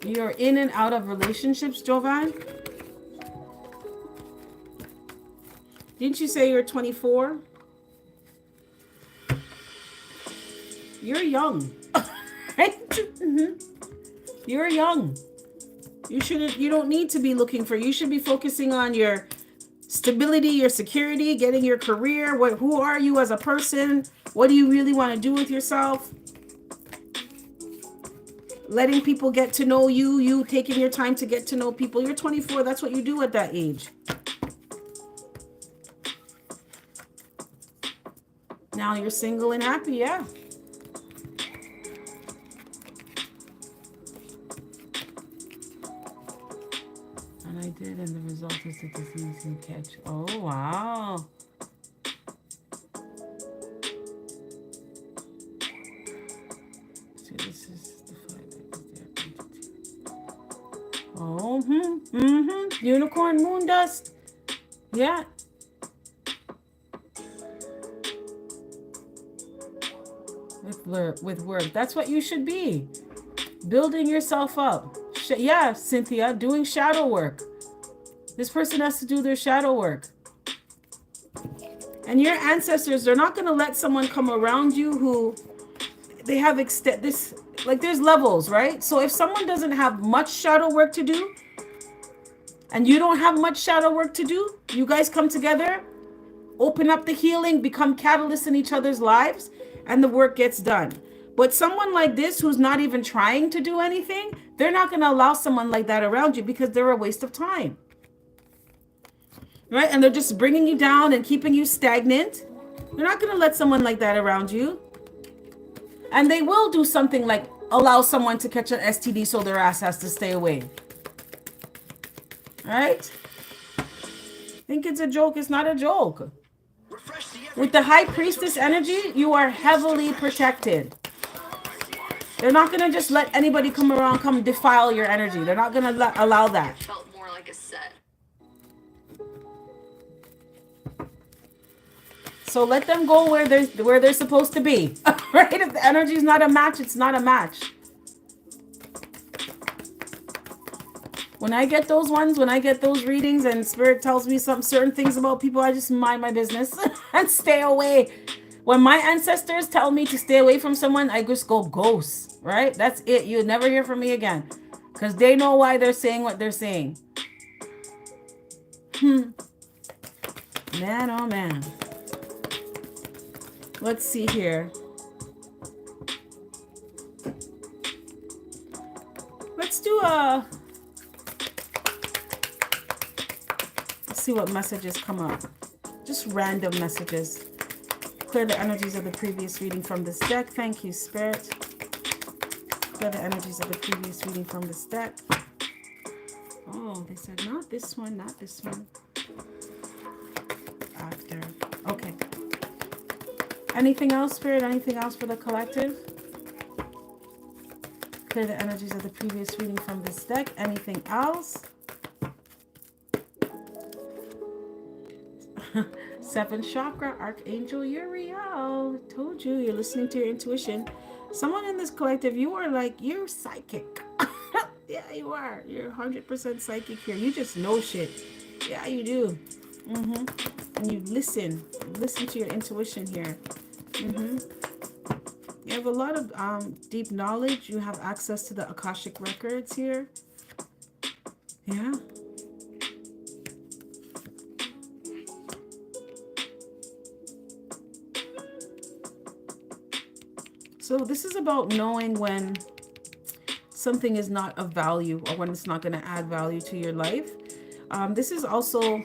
You're in and out of relationships, Jovan? Didn't you say you're 24? You're young. Right? You're young. You don't need to be looking for, you should be focusing on your stability, your security, getting your career. Who are you as a person? What do you really want to do with yourself? Letting people get to know you, you taking your time to get to know people. You're 24, that's what you do at that age. Now you're single and happy, yeah. And I did, and the result is the disease you catch. Oh, wow. So this is the fight that is their entity. Oh, Unicorn moon dust. Yeah. With work. That's what you should be. Building yourself up. Yeah, Cynthia, doing shadow work. This person has to do their shadow work. And your ancestors, they're not going to let someone come around you who they have this, like there's levels, right? So if someone doesn't have much shadow work to do and you don't have much shadow work to do, you guys come together, open up the healing, become catalysts in each other's lives, and the work gets done. But someone like this who's not even trying to do anything, they're not going to allow someone like that around you because they're a waste of time. Right? And they're just bringing you down and keeping you stagnant. They're not going to let someone like that around you. And they will do something like allow someone to catch an STD so their ass has to stay away. Right? Think it's a joke. It's not a joke. With the high priestess energy, you are heavily protected. They're not going to just let anybody come around, come defile your energy. They're not going to allow that. It felt more like a set. So let them go where they're supposed to be. Right? If the energy is not a match, it's not a match. When I get those ones, when I get those readings and spirit tells me some certain things about people, I just mind my business and stay away. When my ancestors tell me to stay away from someone, I just go ghost, right? That's it. You'll never hear from me again because they know why they're saying what they're saying. Man, oh man. Let's see here. Let's do a... Let's see what messages come up. Just random messages. Clear the energies of the previous reading from this deck. Thank you, Spirit. Clear the energies of the previous reading from this deck. Oh, they said not this one, not this one. After. Okay. Anything else, Spirit? Anything else for the collective? Clear the energies of the previous reading from this deck. Anything else? 7th chakra, Archangel Uriel. Told you, you're listening to your intuition. Someone in this collective, you are like, you're psychic. Yeah, you are. You're 100% psychic here. You just know shit. Yeah, you do. And you listen to your intuition here. You have a lot of deep knowledge. You have access to the Akashic records here. Yeah. So this is about knowing when something is not of value or when it's not going to add value to your life. This is also...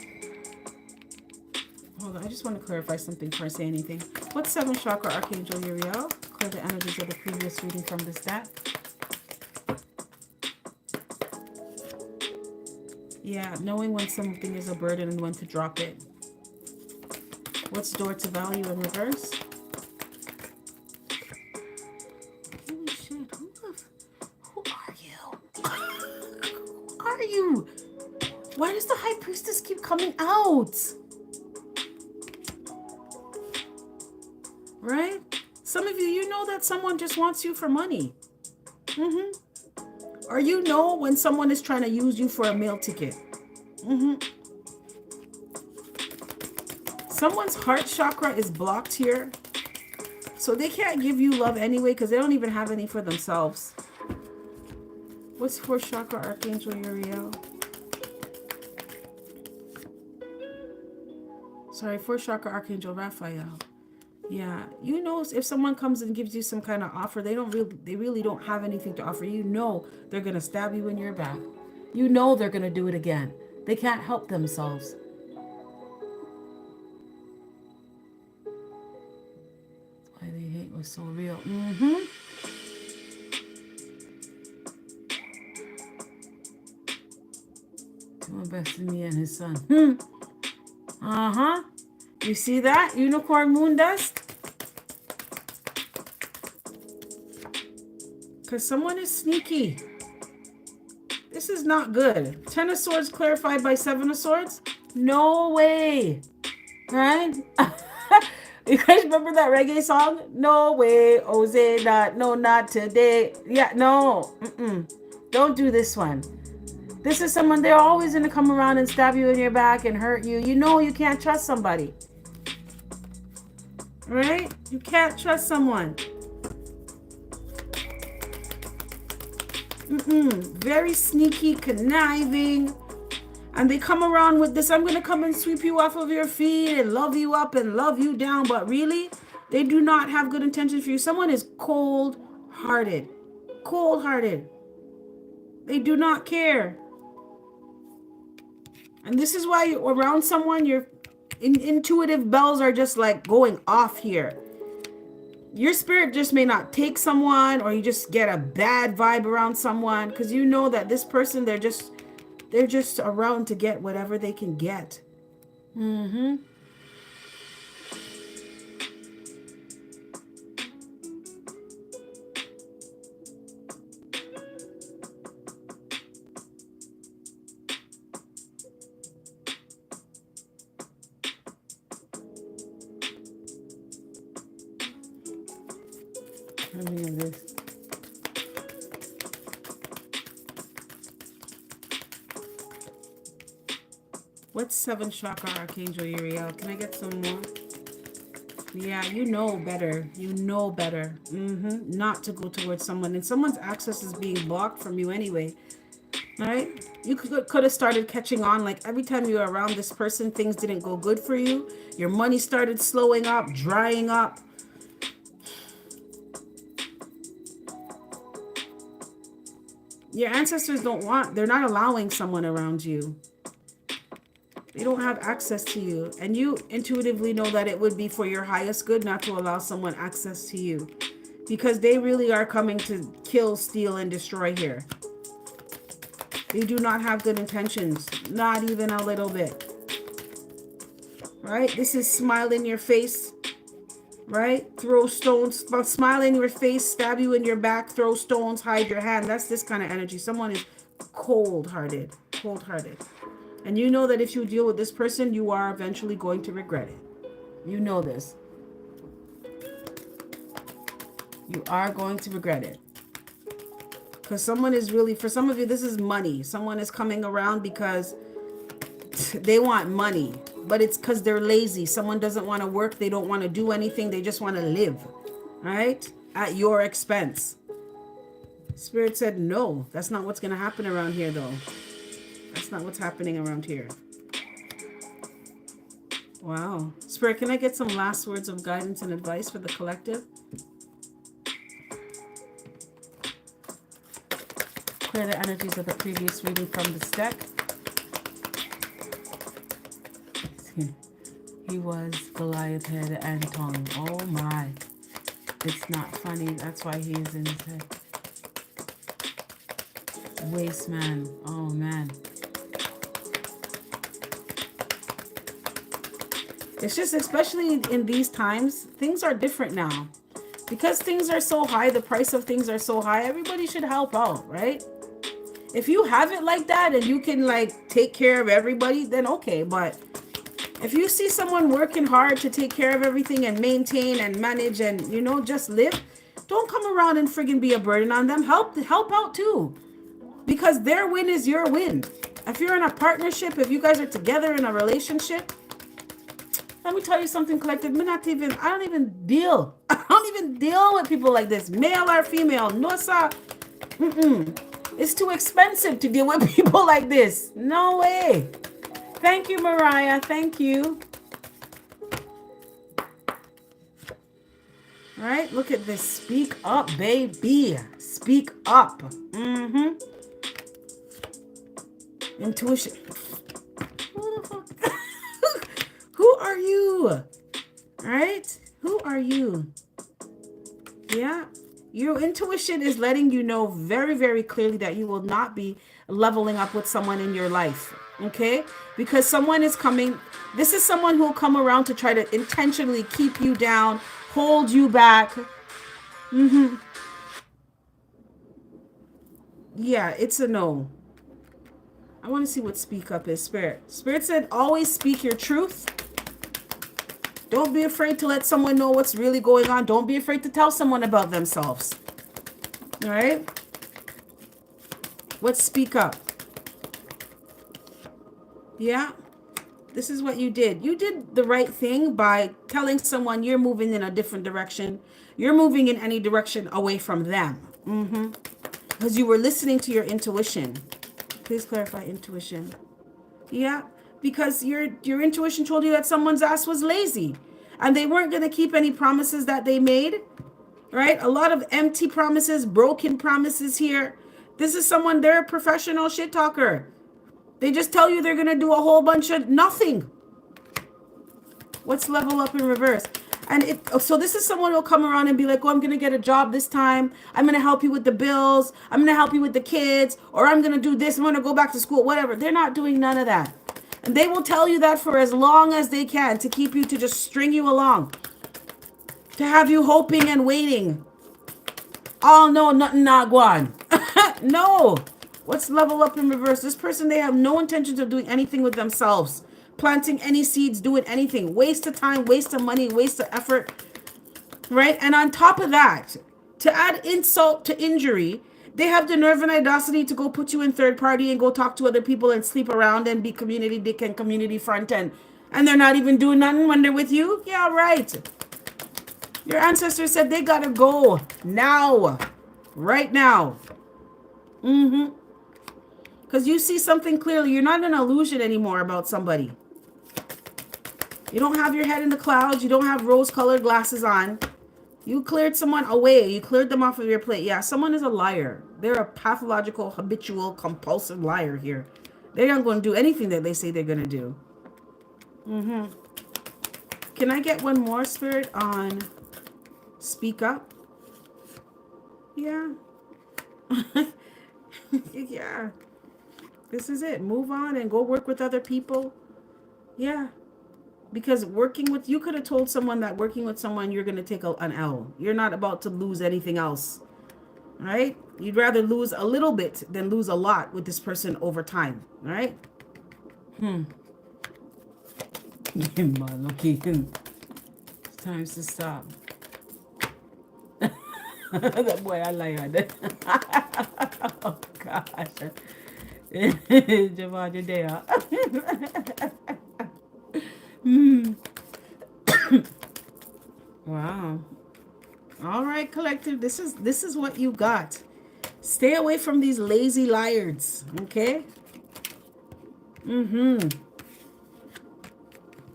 Hold on, I just want to clarify something before I say anything. What's 7th chakra, Archangel Uriel? Clear the energies of the previous reading from this deck. Yeah, knowing when something is a burden and when to drop it. What's door to value in reverse? Holy shit, who are you? Who are you? Why does the High Priestess keep coming out? Right? Some of you, you know that someone just wants you for money. Or you know when someone is trying to use you for a meal ticket. Someone's heart chakra is blocked here. So they can't give you love anyway because they don't even have any for themselves. What's 4th chakra, Archangel Uriel? Sorry, 4th chakra, Archangel Raphael. Yeah, you know, if someone comes and gives you some kind of offer, they really don't have anything to offer. You know they're going to stab you in your back. You know they're going to do it again. They can't help themselves. That's why the hate was so real. To invest in me and his son. You see that? Unicorn moon dust? Because someone is sneaky. This is not good. 10 of Swords clarified by 7 of Swords? No way. Right? You guys remember that reggae song? No way, Jose, not today. Yeah, no. Don't do this one. This is someone, they're always going to come around and stab you in your back and hurt you. You know you can't trust somebody. right? You can't trust someone. Very sneaky, conniving. And they come around with this, I'm going to come and sweep you off of your feet and love you up and love you down. But really, they do not have good intentions for you. Someone is cold-hearted. Cold-hearted. They do not care. And this is why you're around someone, your intuitive bells are just like going off here. Your spirit just may not take someone, or you just get a bad vibe around someone because you know that this person, they're just around to get whatever they can get. Let me have this. What's 7th chakra, Archangel Uriel? Can I get some more? Yeah, you know better. You know better. Not to go towards someone. And someone's access is being blocked from you anyway. Right? You could have started catching on. Like every time you were around this person, things didn't go good for you. Your money started slowing up, drying up. Your ancestors they're not allowing someone around you. They don't have access to you. And you intuitively know that it would be for your highest good not to allow someone access to you. Because they really are coming to kill, steal, and destroy here. They do not have good intentions. Not even a little bit. Right? This is smile in your face. Right? Throw stones. Smile in your face. Stab you in your back. Throw stones. Hide your hand. That's this kind of energy. Someone is cold-hearted. Cold-hearted. And you know that if you deal with this person, you are eventually going to regret it. You know this. You are going to regret it. Because someone is really, for some of you, this is money. Someone is coming around because they want money. But it's because they're lazy. Someone doesn't want to work. They don't want to do anything. They just want to live. Right? At your expense. Spirit said, no, that's not what's going to happen around here, though. That's not what's happening around here. Wow. Spirit, can I get some last words of guidance and advice for the collective? Clear the energies of the previous reading from this deck. He was Goliath head and tongue. Oh my. It's not funny. That's why he is in his head. Waste man. Oh man. It's just, especially in these times, things are different now. Because things are so high, the price of things are so high, everybody should help out, right? If you have it like that and you can like take care of everybody, then okay. But if you see someone working hard to take care of everything and maintain and manage and, you know, just live, don't come around and friggin' be a burden on them. Help out too. Because their win is your win. If you're in a partnership, if you guys are together in a relationship, let me tell you something, collective. I don't even deal with people like this, male or female. No, sir. It's too expensive to deal with people like this. No way. Thank you, Mariah. Thank you. All right, look at this. Speak up, baby. Speak up. Intuition. Who the fuck? Who are you? All right? Who are you? Yeah. Your intuition is letting you know very, very clearly that you will not be leveling up with someone in your life. Okay? Because someone is coming. This is someone who will come around to try to intentionally keep you down, hold you back. Yeah, it's a no. I want to see what speak up is, Spirit. Spirit said, always speak your truth. Don't be afraid to let someone know what's really going on. Don't be afraid to tell someone about themselves. All right? Let's speak up. Yeah? This is what you did. You did the right thing by telling someone you're moving in a different direction. You're moving in any direction away from them. Because you were listening to your intuition. Please clarify intuition. Yeah, because your intuition told you that someone's ass was lazy and they weren't going to keep any promises that they made, right? A lot of empty promises, broken promises here. This is someone, they're a professional shit talker. They just tell you they're going to do a whole bunch of nothing. What's level up in reverse? And so this is someone who will come around and be like, oh, I'm going to get a job this time. I'm going to help you with the bills. I'm going to help you with the kids. Or I'm going to do this. I'm going to go back to school, whatever. They're not doing none of that. And they will tell you that for as long as they can to keep you, to just string you along. To have you hoping and waiting. Oh, no, nothing not going. No. What's level up in reverse? This person, they have no intentions of doing anything with themselves. Planting any seeds, doing anything. Waste of time, waste of money, waste of effort. Right? And on top of that, to add insult to injury, they have the nerve and audacity to go put you in third party and go talk to other people and sleep around and be community dick and community front end. And they're not even doing nothing when they're with you? Yeah, right. Your ancestors said they gotta go now. Right now. Because you see something clearly. You're not an illusion anymore about somebody. You don't have your head in the clouds. You don't have rose-colored glasses on. You cleared someone away. You cleared them off of your plate. Yeah, someone is a liar. They're a pathological, habitual, compulsive liar here. They're not going to do anything that they say they're going to do. Can I get one more, Spirit, on speak up? Yeah. Yeah. This is it. Move on and go work with other people. Yeah. Because you could have told someone that working with someone, you're going to take an L. You're not about to lose anything else. Right? You'd rather lose a little bit than lose a lot with this person over time. Right? It's time to stop. That boy, I lied. Oh, gosh. Javon, you're there. Wow. All right, collective. This is what you got. Stay away from these lazy liars. Okay.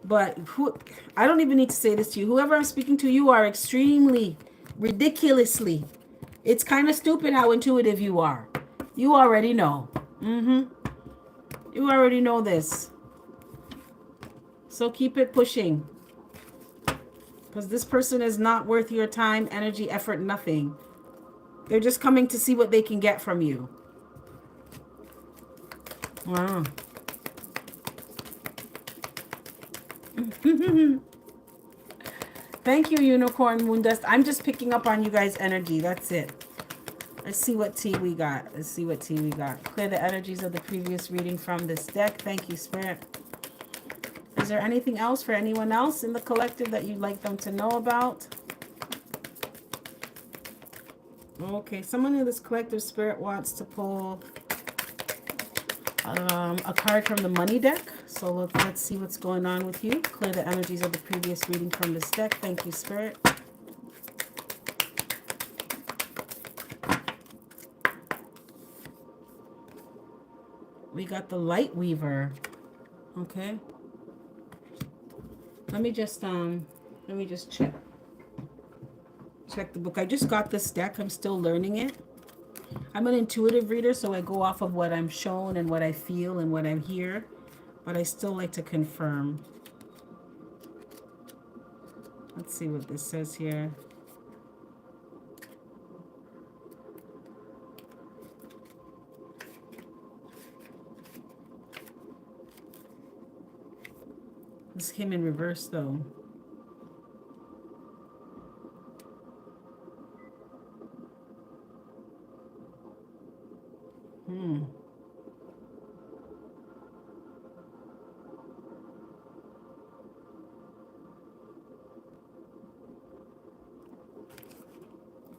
But I don't even need to say this to you. Whoever I'm speaking to, you are extremely, ridiculously. It's kind of stupid how intuitive you are. You already know. You already know this. So keep it pushing. Because this person is not worth your time, energy, effort, nothing. They're just coming to see what they can get from you. Wow. Thank you, Unicorn Moondust. I'm just picking up on you guys' energy. That's it. Let's see what tea we got. Clear the energies of the previous reading from this deck. Thank you, Spirit. Is there anything else for anyone else in the collective that you'd like them to know about? Okay, someone in this collective, Spirit wants to pull a card from the money deck. So let's see what's going on with you. Clear the energies of the previous reading from this deck. Thank you, Spirit. We got the Light Weaver. Okay. Let me just check the book. I just got this deck. I'm still learning it. I'm an intuitive reader, so I go off of what I'm shown and what I feel and what I hear, but I still like to confirm. Let's see what this says here. This came in reverse, though.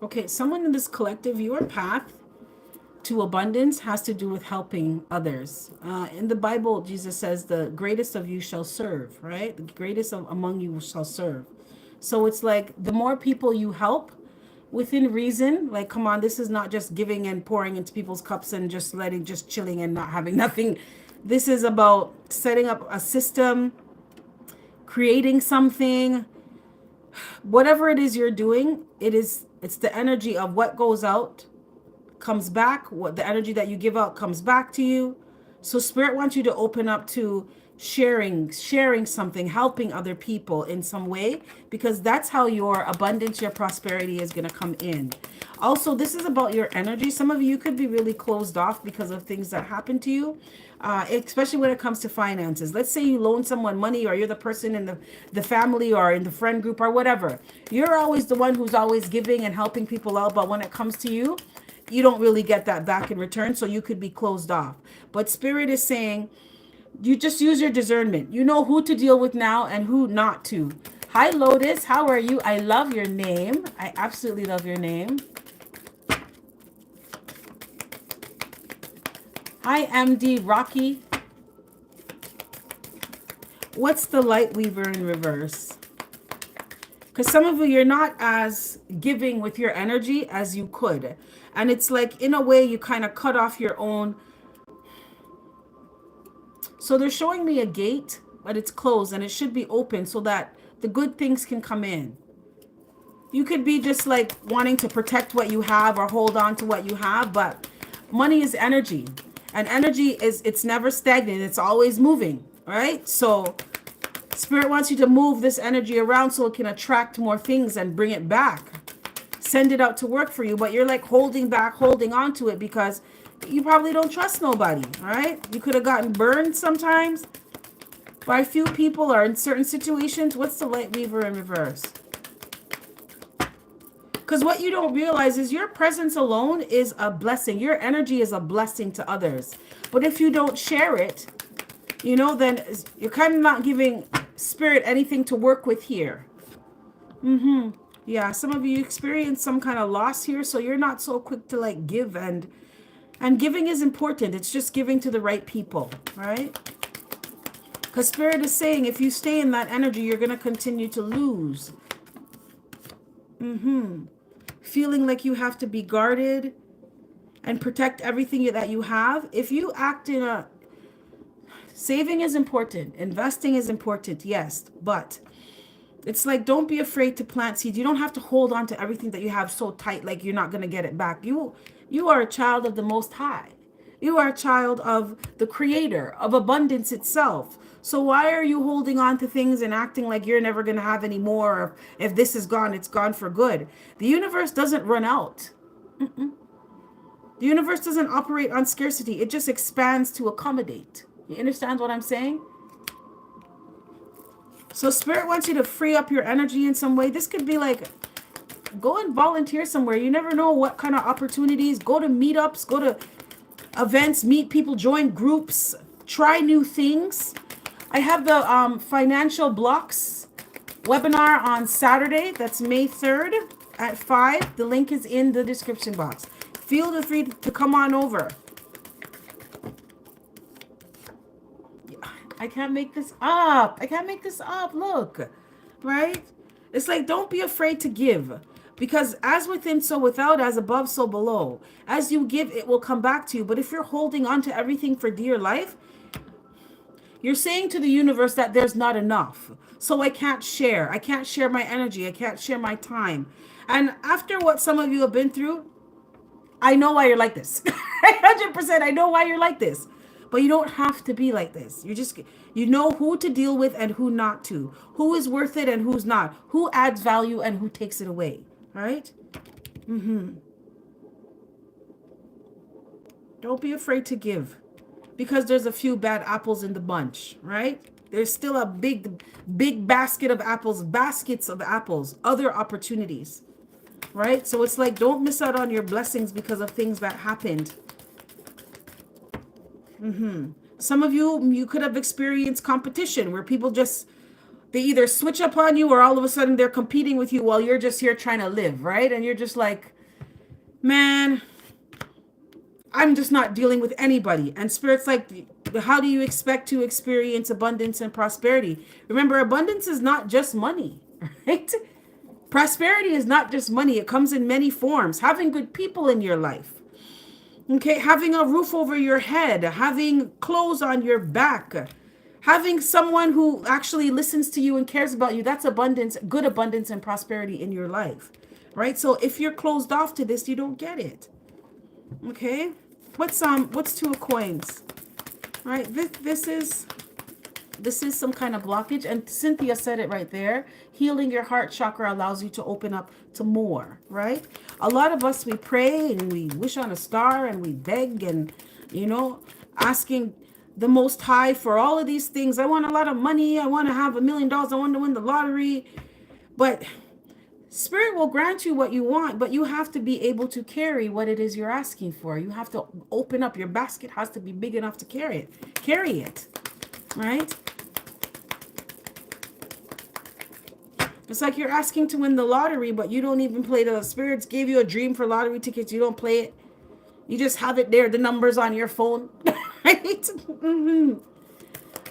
Okay, someone in this collective, your path to abundance has to do with helping others. In the Bible, Jesus says, the greatest of you shall serve, right? The greatest among you shall serve. So it's like the more people you help within reason, like, come on, this is not just giving and pouring into people's cups and just letting, just chilling and not having nothing. This is about setting up a system, creating something, whatever it is you're doing. It's the energy of what goes out comes back. What the energy that you give out comes back to you. So spirit wants you to open up to sharing something, helping other people in some way, because that's how your abundance, your prosperity is going to come in. Also, this is about your energy. Some of you could be really closed off because of things that happen to you, especially when it comes to finances. Let's say you loan someone money, or you're the person in the family or in the friend group or whatever. You're always the one who's always giving and helping people out, but when it comes to you, you don't really get that back in return, so you could be closed off. But spirit is saying, you just use your discernment. You know who to deal with now and who not to. Hi, Lotus. How are you? I love your name. I absolutely love your name. Hi, MD Rocky. What's the light weaver in reverse? Because some of you, you're not as giving with your energy as you could. And it's like, in a way, you kind of cut off your own. So they're showing me a gate, but it's closed and it should be open so that the good things can come in. You could be just like wanting to protect what you have or hold on to what you have, but money is energy. And energy it's never stagnant. It's always moving, right? So spirit wants you to move this energy around so it can attract more things and bring it back. Send it out to work for you, but you're like holding back, holding on to it because you probably don't trust nobody, right? You could have gotten burned sometimes by a few people or in certain situations. What's the light weaver in reverse? Because what you don't realize is your presence alone is a blessing. Your energy is a blessing to others. But if you don't share it, you know, then you're kind of not giving spirit anything to work with here. Yeah, some of you experience some kind of loss here, so you're not so quick to like give, and giving is important. It's just giving to the right people, right? Because spirit is saying if you stay in that energy, you're going to continue to lose. Feeling like you have to be guarded and protect everything that you have. If you act in a... Saving is important. Investing is important, yes. But it's like, don't be afraid to plant seeds. You don't have to hold on to everything that you have so tight like you're not going to get it back. You are a child of the Most High. You are a child of the Creator, of abundance itself. So why are you holding on to things and acting like you're never going to have any more? Or if this is gone, it's gone for good. The universe doesn't run out. The universe doesn't operate on scarcity. It just expands to accommodate. You understand what I'm saying? So spirit wants you to free up your energy in some way. This could be like, go and volunteer somewhere. You never know what kind of opportunities. Go to meetups, go to events, meet people, join groups, try new things. I have the financial blocks webinar on Saturday. That's May 3rd at 5. The link is in the description box. Feel free to come on over. I can't make this up. I can't make this up. Look, right? It's like, don't be afraid to give. Because as within, so without, as above, so below. As you give, it will come back to you. But if you're holding on to everything for dear life, you're saying to the universe that there's not enough. So I can't share. I can't share my energy. I can't share my time. And after what some of you have been through, I know why you're like this. 100%. I know why you're like this. But you don't have to be like this. You know who to deal with and who not to. Who is worth it and who's not. Who adds value and who takes it away. Right? Don't be afraid to give. Because there's a few bad apples in the bunch. Right? There's still a big basket of apples. Baskets of apples. Other opportunities. Right? So it's like, don't miss out on your blessings because of things that happened. Some of you could have experienced competition where people they either switch up on you or all of a sudden they're competing with you while you're just here trying to live, right? And you're just like, man, I'm just not dealing with anybody. And Spirit's like, how do you expect to experience abundance and prosperity? Remember, abundance is not just money, right? Prosperity is not just money. It comes in many forms. Having good people in your life. Okay, having a roof over your head, having clothes on your back, having someone who actually listens to you and cares about you. That's abundance, good abundance and prosperity in your life. Right? So if you're closed off to this, you don't get it. Okay? What's two of coins? Right? This is some kind of blockage, and Cynthia said it right there. Healing your heart chakra allows you to open up to more, right? A lot of us, we pray and we wish on a star and we beg and, asking the Most High for all of these things. I want a lot of money. I want to have $1 million. I want to win the lottery. But Spirit will grant you what you want, but you have to be able to carry what it is you're asking for. You have to open up. Your basket has to be big enough to carry it, right? It's like you're asking to win the lottery, but you don't even play. The spirits gave you a dream for lottery tickets. You don't play it. You just have it there, the numbers on your phone, right?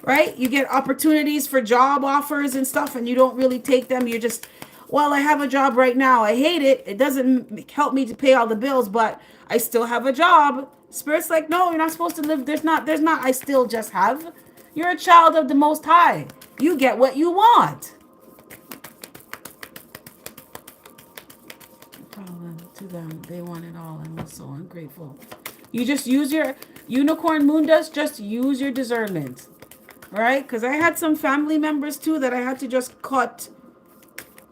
Right? You get opportunities for job offers and stuff, and you don't really take them. You're just, well, I have a job right now. I hate it. It doesn't help me to pay all the bills, but I still have a job. Spirit's like, no, you're not supposed to live. There's not, I still just have. You're a child of the Most High. You get what you want. To them, they want it all and was so ungrateful. You just use your unicorn moon dust, just use your discernment, right? Because I had some family members too that I had to just cut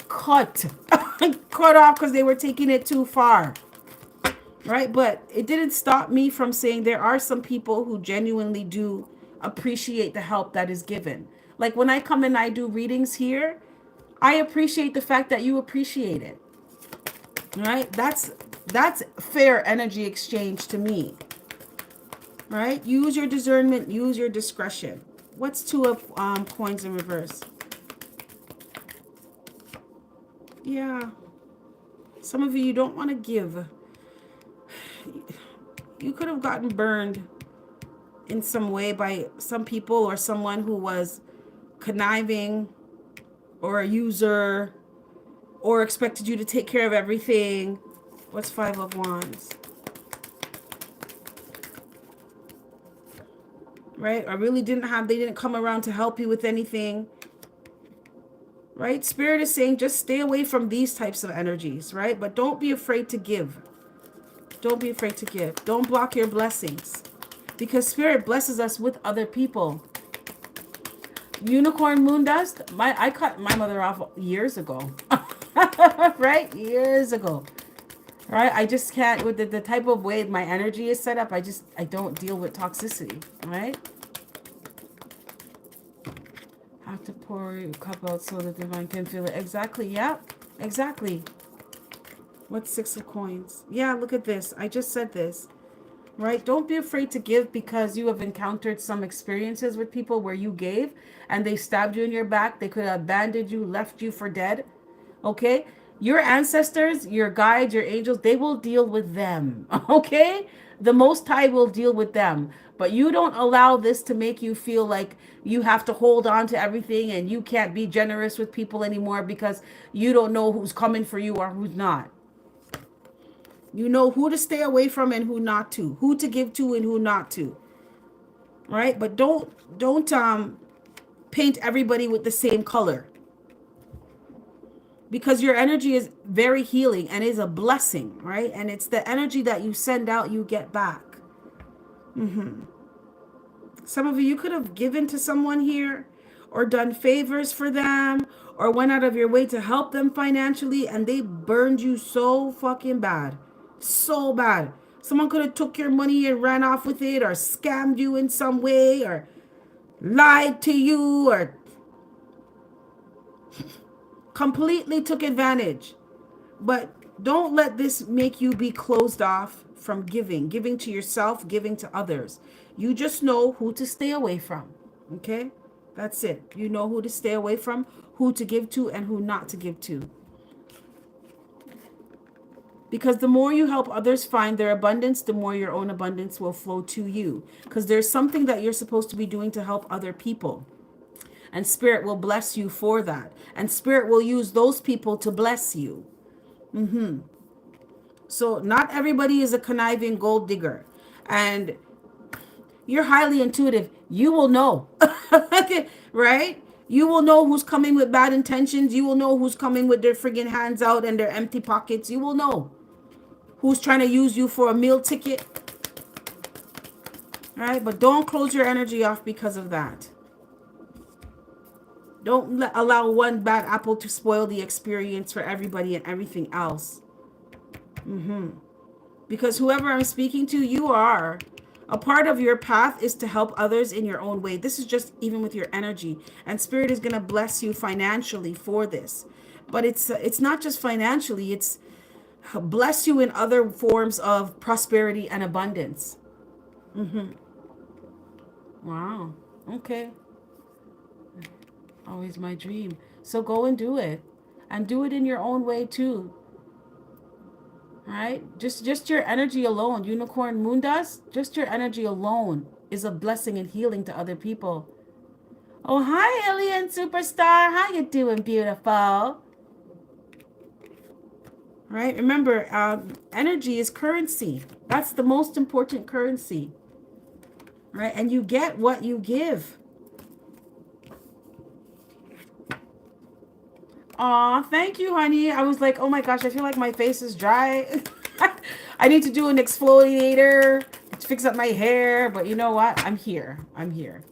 cut off because they were taking it too far, right? But it didn't stop me from saying there are some people who genuinely do appreciate the help that is given. Like when I come and I do readings here, I appreciate the fact that you appreciate it. Right? That's fair energy exchange to me. Right? Use your discernment, use your discretion. What's two of coins in reverse? Yeah. Some of you don't want to give. You could have gotten burned in some way by some people or someone who was conniving or a user or expected you to take care of everything. What's Five of Wands? Right? Or really they didn't come around to help you with anything. Right? Spirit is saying just stay away from these types of energies, right? But don't be afraid to give. Don't be afraid to give. Don't block your blessings. Because Spirit blesses us with other people. Unicorn moon dust. I cut my mother off years ago. Right? Years ago. Right? I just can't, with the type of way my energy is set up, I don't deal with toxicity. Right? Have to pour your cup out so that the divine can feel it. Exactly. Yeah. Exactly. What's Six of Coins? Yeah, look at this. I just said this. Right? Don't be afraid to give because you have encountered some experiences with people where you gave and they stabbed you in your back. They could have abandoned you, left you for dead. Okay? Your ancestors, your guides, your angels, they will deal with them. Okay? The Most High will deal with them. But you don't allow this to make you feel like you have to hold on to everything and you can't be generous with people anymore because you don't know who's coming for you or who's not. You know who to stay away from and who not to. Who to give to and who not to. Right? But don't paint everybody with the same color. Because your energy is very healing and is a blessing, right? And it's the energy that you send out, you get back. Some of you could have given to someone here or done favors for them or went out of your way to help them financially and they burned you so fucking bad. So bad. Someone could have took your money and ran off with it or scammed you in some way or lied to you or completely took advantage. But don't let this make you be closed off from giving to yourself, giving to others. You just know who to stay away from. Okay? That's it. You know who to stay away from, who to give to, and who not to give to. Because the more you help others find their abundance, the more your own abundance will flow to you. Because there's something that you're supposed to be doing to help other people. And Spirit will bless you for that. And Spirit will use those people to bless you. So not everybody is a conniving gold digger. And you're highly intuitive. You will know. Right? You will know who's coming with bad intentions. You will know who's coming with their friggin' hands out and their empty pockets. You will know who's trying to use you for a meal ticket. Right? But don't close your energy off because of that. Don't allow one bad apple to spoil the experience for everybody and everything else. Because whoever I'm speaking to, you are. A part of your path is to help others in your own way. This is just even with your energy. And Spirit is going to bless you financially for this. But it's not just financially. It's bless you in other forms of prosperity and abundance. Wow. Okay. Always my dream. So go and do it. And do it in your own way too. Right? Just your energy alone, unicorn moon dust, just your energy alone is a blessing and healing to other people. Oh, hi, Alien Superstar. How you doing, beautiful? Right? Remember, energy is currency. That's the most important currency. Right? And you get what you give. Aw, thank you, honey. I was like, oh my gosh, I feel like my face is dry. I need to do an exfoliator to fix up my hair. But you know what? I'm here. I am here.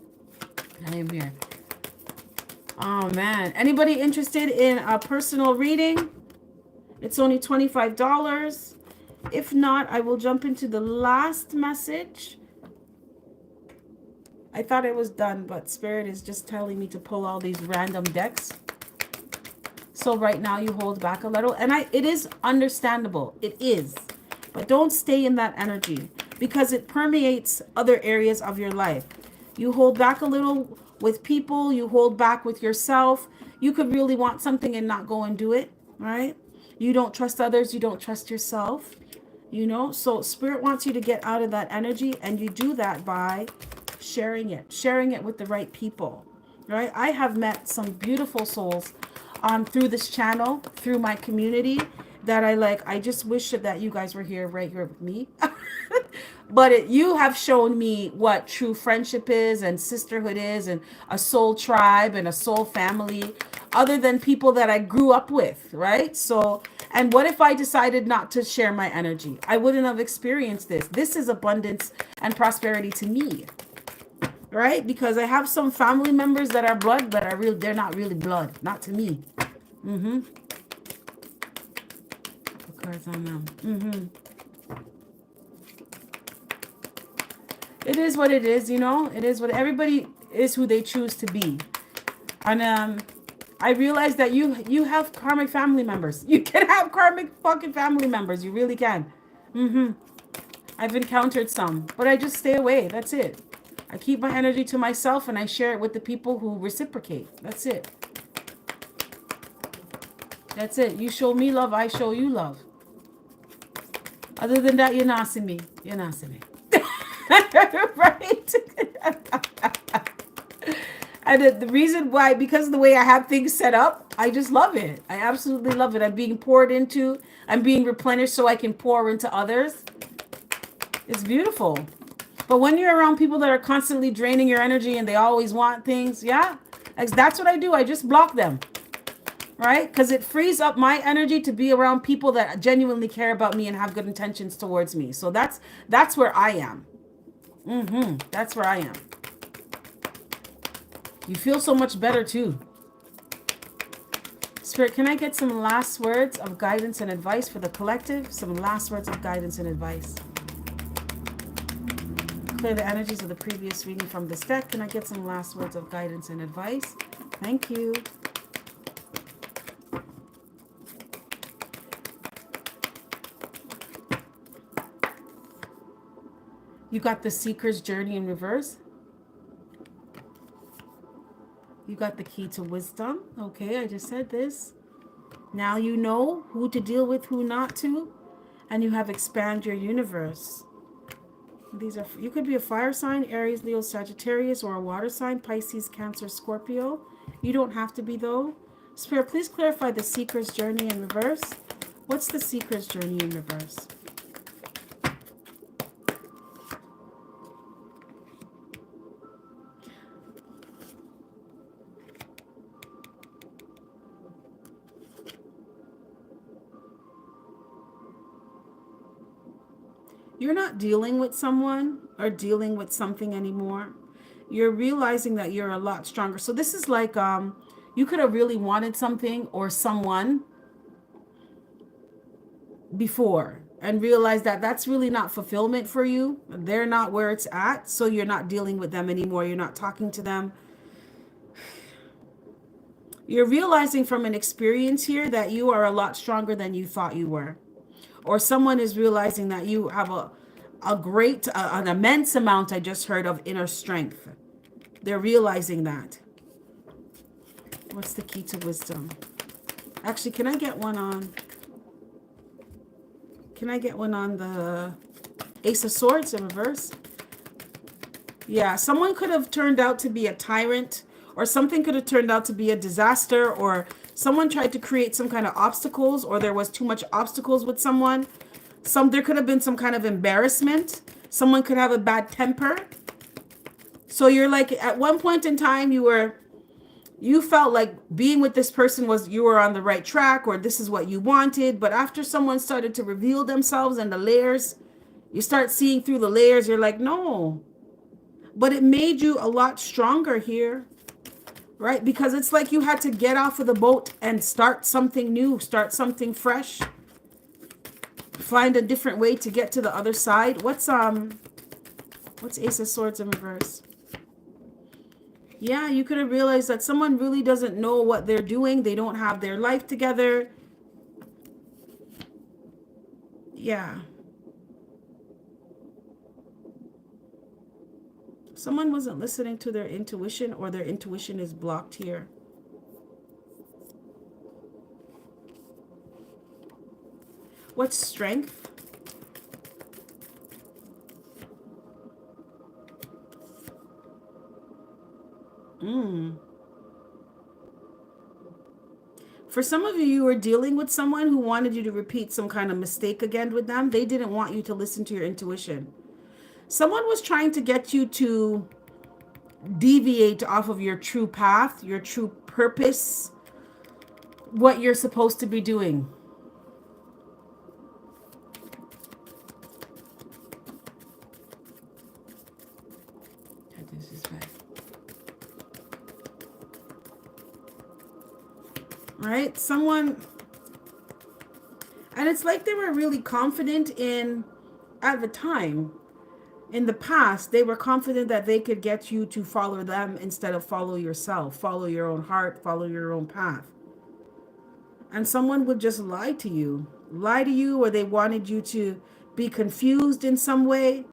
Oh, man. Anybody interested in a personal reading? It's only $25. If not, I will jump into the last message. I thought it was done, but Spirit is just telling me to pull all these random decks. So right now you hold back a little. And it is understandable. It is. But don't stay in that energy because it permeates other areas of your life. You hold back a little with people. You hold back with yourself. You could really want something and not go and do it, right? You don't trust others. You don't trust yourself, So Spirit wants you to get out of that energy. And you do that by sharing it with the right people, right? I have met some beautiful souls through this channel, through my community that I just wish that you guys were right here with me. But you have shown me what true friendship is and sisterhood is and a soul tribe and a soul family other than people that I grew up with, right? So, and what if I decided not to share my energy? I wouldn't have experienced this. This is abundance and prosperity to me. Right? Because I have some family members that are blood, but they're not really blood. Not to me. The cards on them. It is what it is, It is what everybody is who they choose to be. And I realize that you have karmic family members. You can have karmic fucking family members. You really can. I've encountered some, but I just stay away. That's it. I keep my energy to myself and I share it with the people who reciprocate. That's it. That's it. You show me love, I show you love. Other than that, you're not seeing me. You're not seeing me. Right? And the reason why, because of the way I have things set up, I just love it. I absolutely love it. I'm being poured into. I'm being replenished so I can pour into others. It's beautiful. But when you're around people that are constantly draining your energy and they always want things, that's what I do. I just block them, right? Because it frees up my energy to be around people that genuinely care about me and have good intentions towards me. So that's where I am. That's where I am. You feel so much better too. Spirit, can I get some last words of guidance and advice for the collective? Some last words of guidance and advice. Clear the energies of the previous reading from this deck. Can I get some last words of guidance and advice? Thank you. You got the Seeker's Journey in reverse. You got the Key to Wisdom. Okay, I just said this. Now you know who to deal with, who not to. And you have expand your universe. These are, you could be a fire sign, Aries, Leo, Sagittarius, or a water sign, Pisces, Cancer, Scorpio. You don't have to be though. Spirit, please clarify the seeker's journey in reverse. What's the seeker's journey in reverse? You're not dealing with someone or dealing with something anymore. You're realizing that you're a lot stronger. So this is like you could have really wanted something or someone before and realized that that's really not fulfillment for you. They're not where it's at, so you're not dealing with them anymore. You're not talking to them. You're realizing from an experience here that you are a lot stronger than you thought you were. Or someone is realizing that you have a great, an immense amount, I just heard, of inner strength. They're realizing that. What's the key to wisdom? Actually, can I get one on? Can I get one on the Ace of Swords in reverse? Yeah, someone could have turned out to be a tyrant, or something could have turned out to be a disaster, or someone tried to create some kind of obstacles, or there was too much obstacles with someone. There could have been some kind of embarrassment. Someone could have a bad temper. So you're like, at one point in time, you felt like being with this person was, you were on the right track, or this is what you wanted. But after someone started to reveal themselves and the layers, you start seeing through the layers. You're like, no. But it made you a lot stronger here, right? Because it's like you had to get off of the boat and start something new, start something fresh, find a different way to get to the other side. What's Ace of Swords in reverse? Yeah, you could have realized that someone really doesn't know what they're doing. They don't have their life together. Yeah. Someone wasn't listening to their intuition, or their intuition is blocked here. What's strength? For some of you, you were dealing with someone who wanted you to repeat some kind of mistake again with them. They didn't want you to listen to your intuition. Someone was trying to get you to deviate off of your true path, your true purpose, what you're supposed to be doing. Right? Someone, and it's like they were really confident in, at the time, in the past, they were confident that they could get you to follow them instead of follow yourself, follow your own heart, follow your own path. And someone would just lie to you, or they wanted you to be confused in some way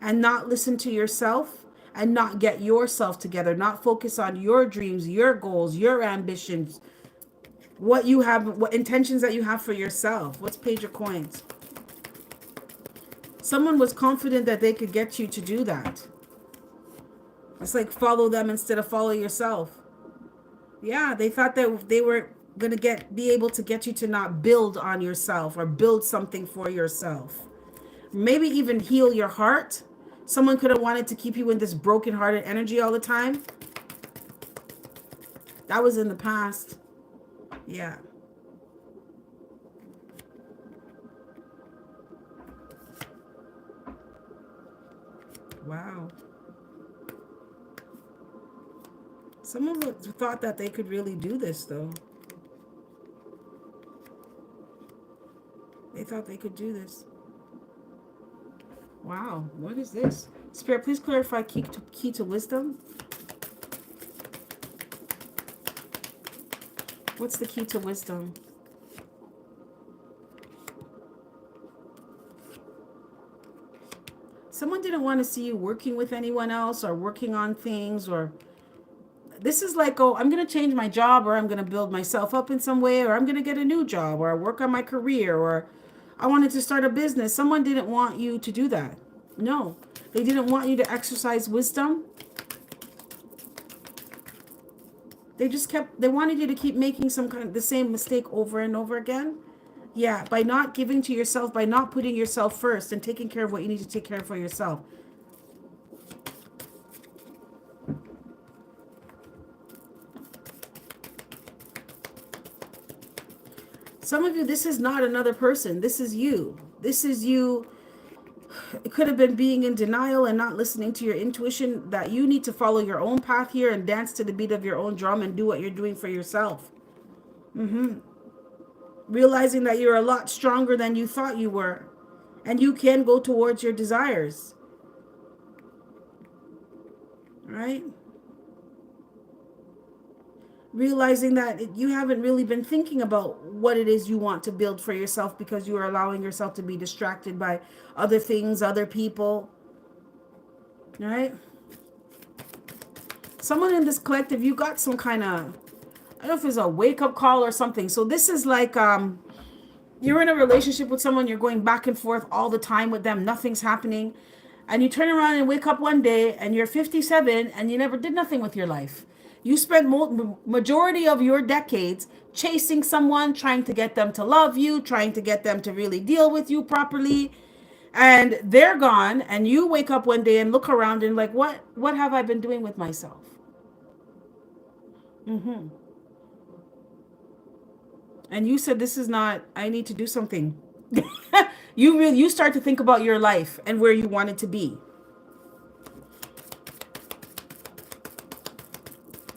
and not listen to yourself and not get yourself together, not focus on your dreams, your goals, your ambitions, what you have, what intentions that you have for yourself. What's Page of Coins? Someone was confident that they could get you to do that. It's like follow them instead of follow yourself. Yeah, they thought that they were going to be able to get you to not build on yourself or build something for yourself. Maybe even heal your heart. Someone could have wanted to keep you in this broken-hearted energy all the time. That was in the past. Yeah. Wow. Someone thought that they could really do this, though. They thought they could do this. Wow. What is this? Spirit, please clarify key to wisdom. What's the key to wisdom? Someone didn't want to see you working with anyone else or working on things, or this is like, oh, I'm going to change my job, or I'm going to build myself up in some way, or I'm going to get a new job, or work on my career, or I wanted to start a business. Someone didn't want you to do that. No, they didn't want you to exercise wisdom. They wanted you to keep making some kind of the same mistake over and over again. Yeah, by not giving to yourself, by not putting yourself first and taking care of what you need to take care of for yourself. Some of you, this is not another person. This is you. This is you. It could have been being in denial and not listening to your intuition, that you need to follow your own path here and dance to the beat of your own drum and do what you're doing for yourself. Realizing that you're a lot stronger than you thought you were, and you can go towards your desires. Right? Realizing that you haven't really been thinking about what it is you want to build for yourself because you are allowing yourself to be distracted by other things, other people. Right? Someone in this collective, you got some kind of, I don't know if it's a wake-up call or something. So this is like you're in a relationship with someone, you're going back and forth all the time with them, nothing's happening. And you turn around and wake up one day and you're 57 and you never did nothing with your life. You spent majority of your decades chasing someone, trying to get them to love you, trying to get them to really deal with you properly. And they're gone, and you wake up one day and look around and like, what have I been doing with myself? And you said, this is not, I need to do something. You start to think about your life and where you want it to be.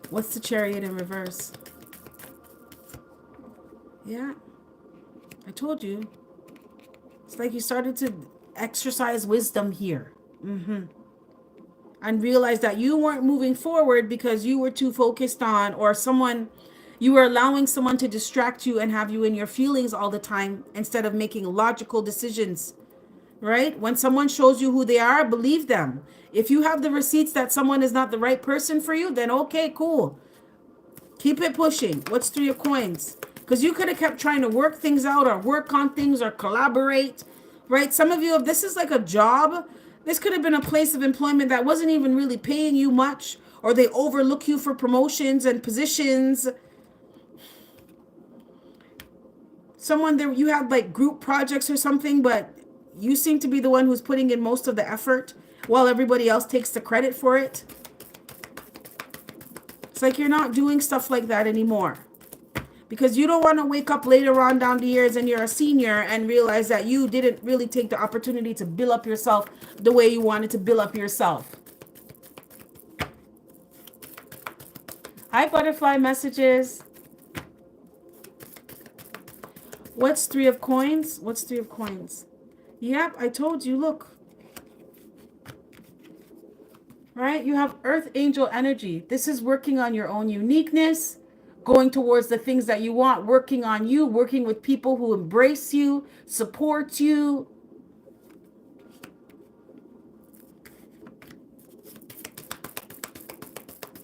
What's the Chariot in reverse? Yeah. I told you. It's like you started to exercise wisdom here. And realize that you weren't moving forward because you were too focused on, or you were allowing someone to distract you and have you in your feelings all the time instead of making logical decisions. Right? When someone shows you who they are, believe them. If you have the receipts that someone is not the right person for you, then okay, cool. Keep it pushing. What's 3 of coins? Because you could have kept trying to work things out or work on things or collaborate. Right? Some of you, if this is like a job, this could have been a place of employment that wasn't even really paying you much, or they overlook you for promotions and positions. Someone there, you have like group projects or something, but you seem to be the one who's putting in most of the effort while everybody else takes the credit for it. It's like you're not doing stuff like that anymore. Because you don't want to wake up later on down the years and you're a senior and realize that you didn't really take the opportunity to build up yourself the way you wanted to build up yourself. Hi, butterfly messages. What's 3 of coins? What's 3 of coins? Yep, I told you, look. Right? You have Earth Angel energy. This is working on your own uniqueness, going towards the things that you want, working on you, working with people who embrace you, support you.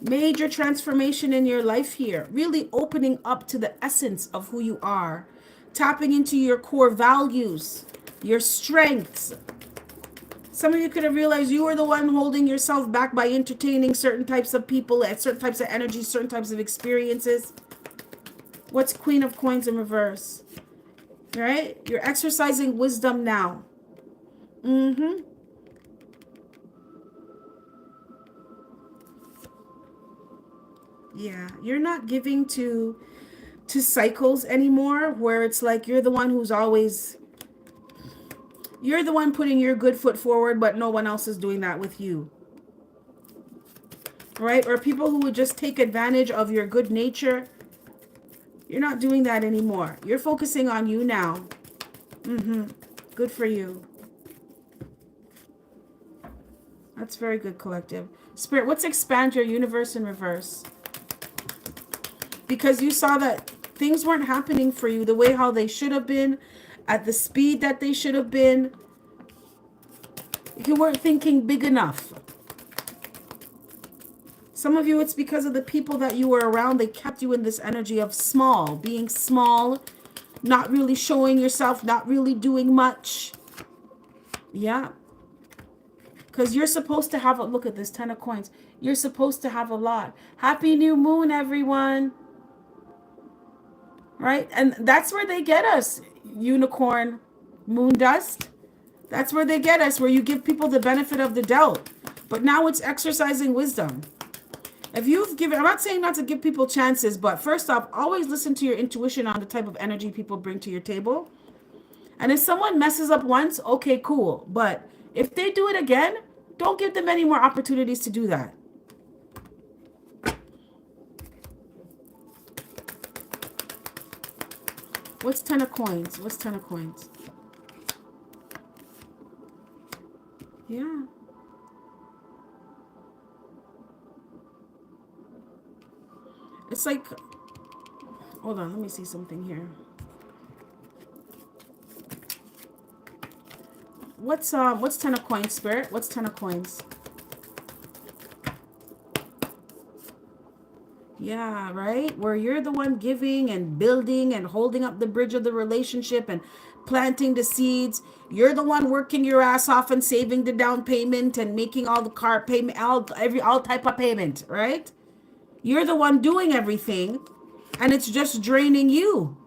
Major transformation in your life here. Really opening up to the essence of who you are. Tapping into your core values, your strengths. Some of you could have realized you were the one holding yourself back by entertaining certain types of people at certain types of energy, certain types of experiences. What's Queen of Coins in reverse? Right? You're exercising wisdom now. Yeah, you're not giving to cycles anymore, where it's like you're the one putting your good foot forward, but no one else is doing that with you. Right? Or people who would just take advantage of your good nature. You're not doing that anymore. You're focusing on you now. Good for you. That's very good, collective. Spirit, what's expand your universe in reverse? Because you saw that things weren't happening for you the way how they should have been, at the speed that they should have been. You weren't thinking big enough. Some of you, it's because of the people that you were around. They kept you in this energy of small, being small, not really showing yourself, not really doing much. Yeah. Because you're supposed to have a look at this 10 of coins. You're supposed to have a lot. Happy new moon, everyone. Right? And that's where they get us. Unicorn, moon dust. That's where they get us, where you give people the benefit of the doubt. But now it's exercising wisdom. If you've given, I'm not saying not to give people chances, but first off, always listen to your intuition on the type of energy people bring to your table. And if someone messes up once, okay, cool. But if they do it again, don't give them any more opportunities to do that. What's 10 of coins? What's 10 of coins? Yeah. It's like, hold on, let me see something here. What's 10 of coins, Spirit? What's 10 of coins? Yeah, right? Where you're the one giving and building and holding up the bridge of the relationship and planting the seeds. You're the one working your ass off and saving the down payment and making all the car payment, all type of payment, right? You're the one doing everything, and it's just draining you.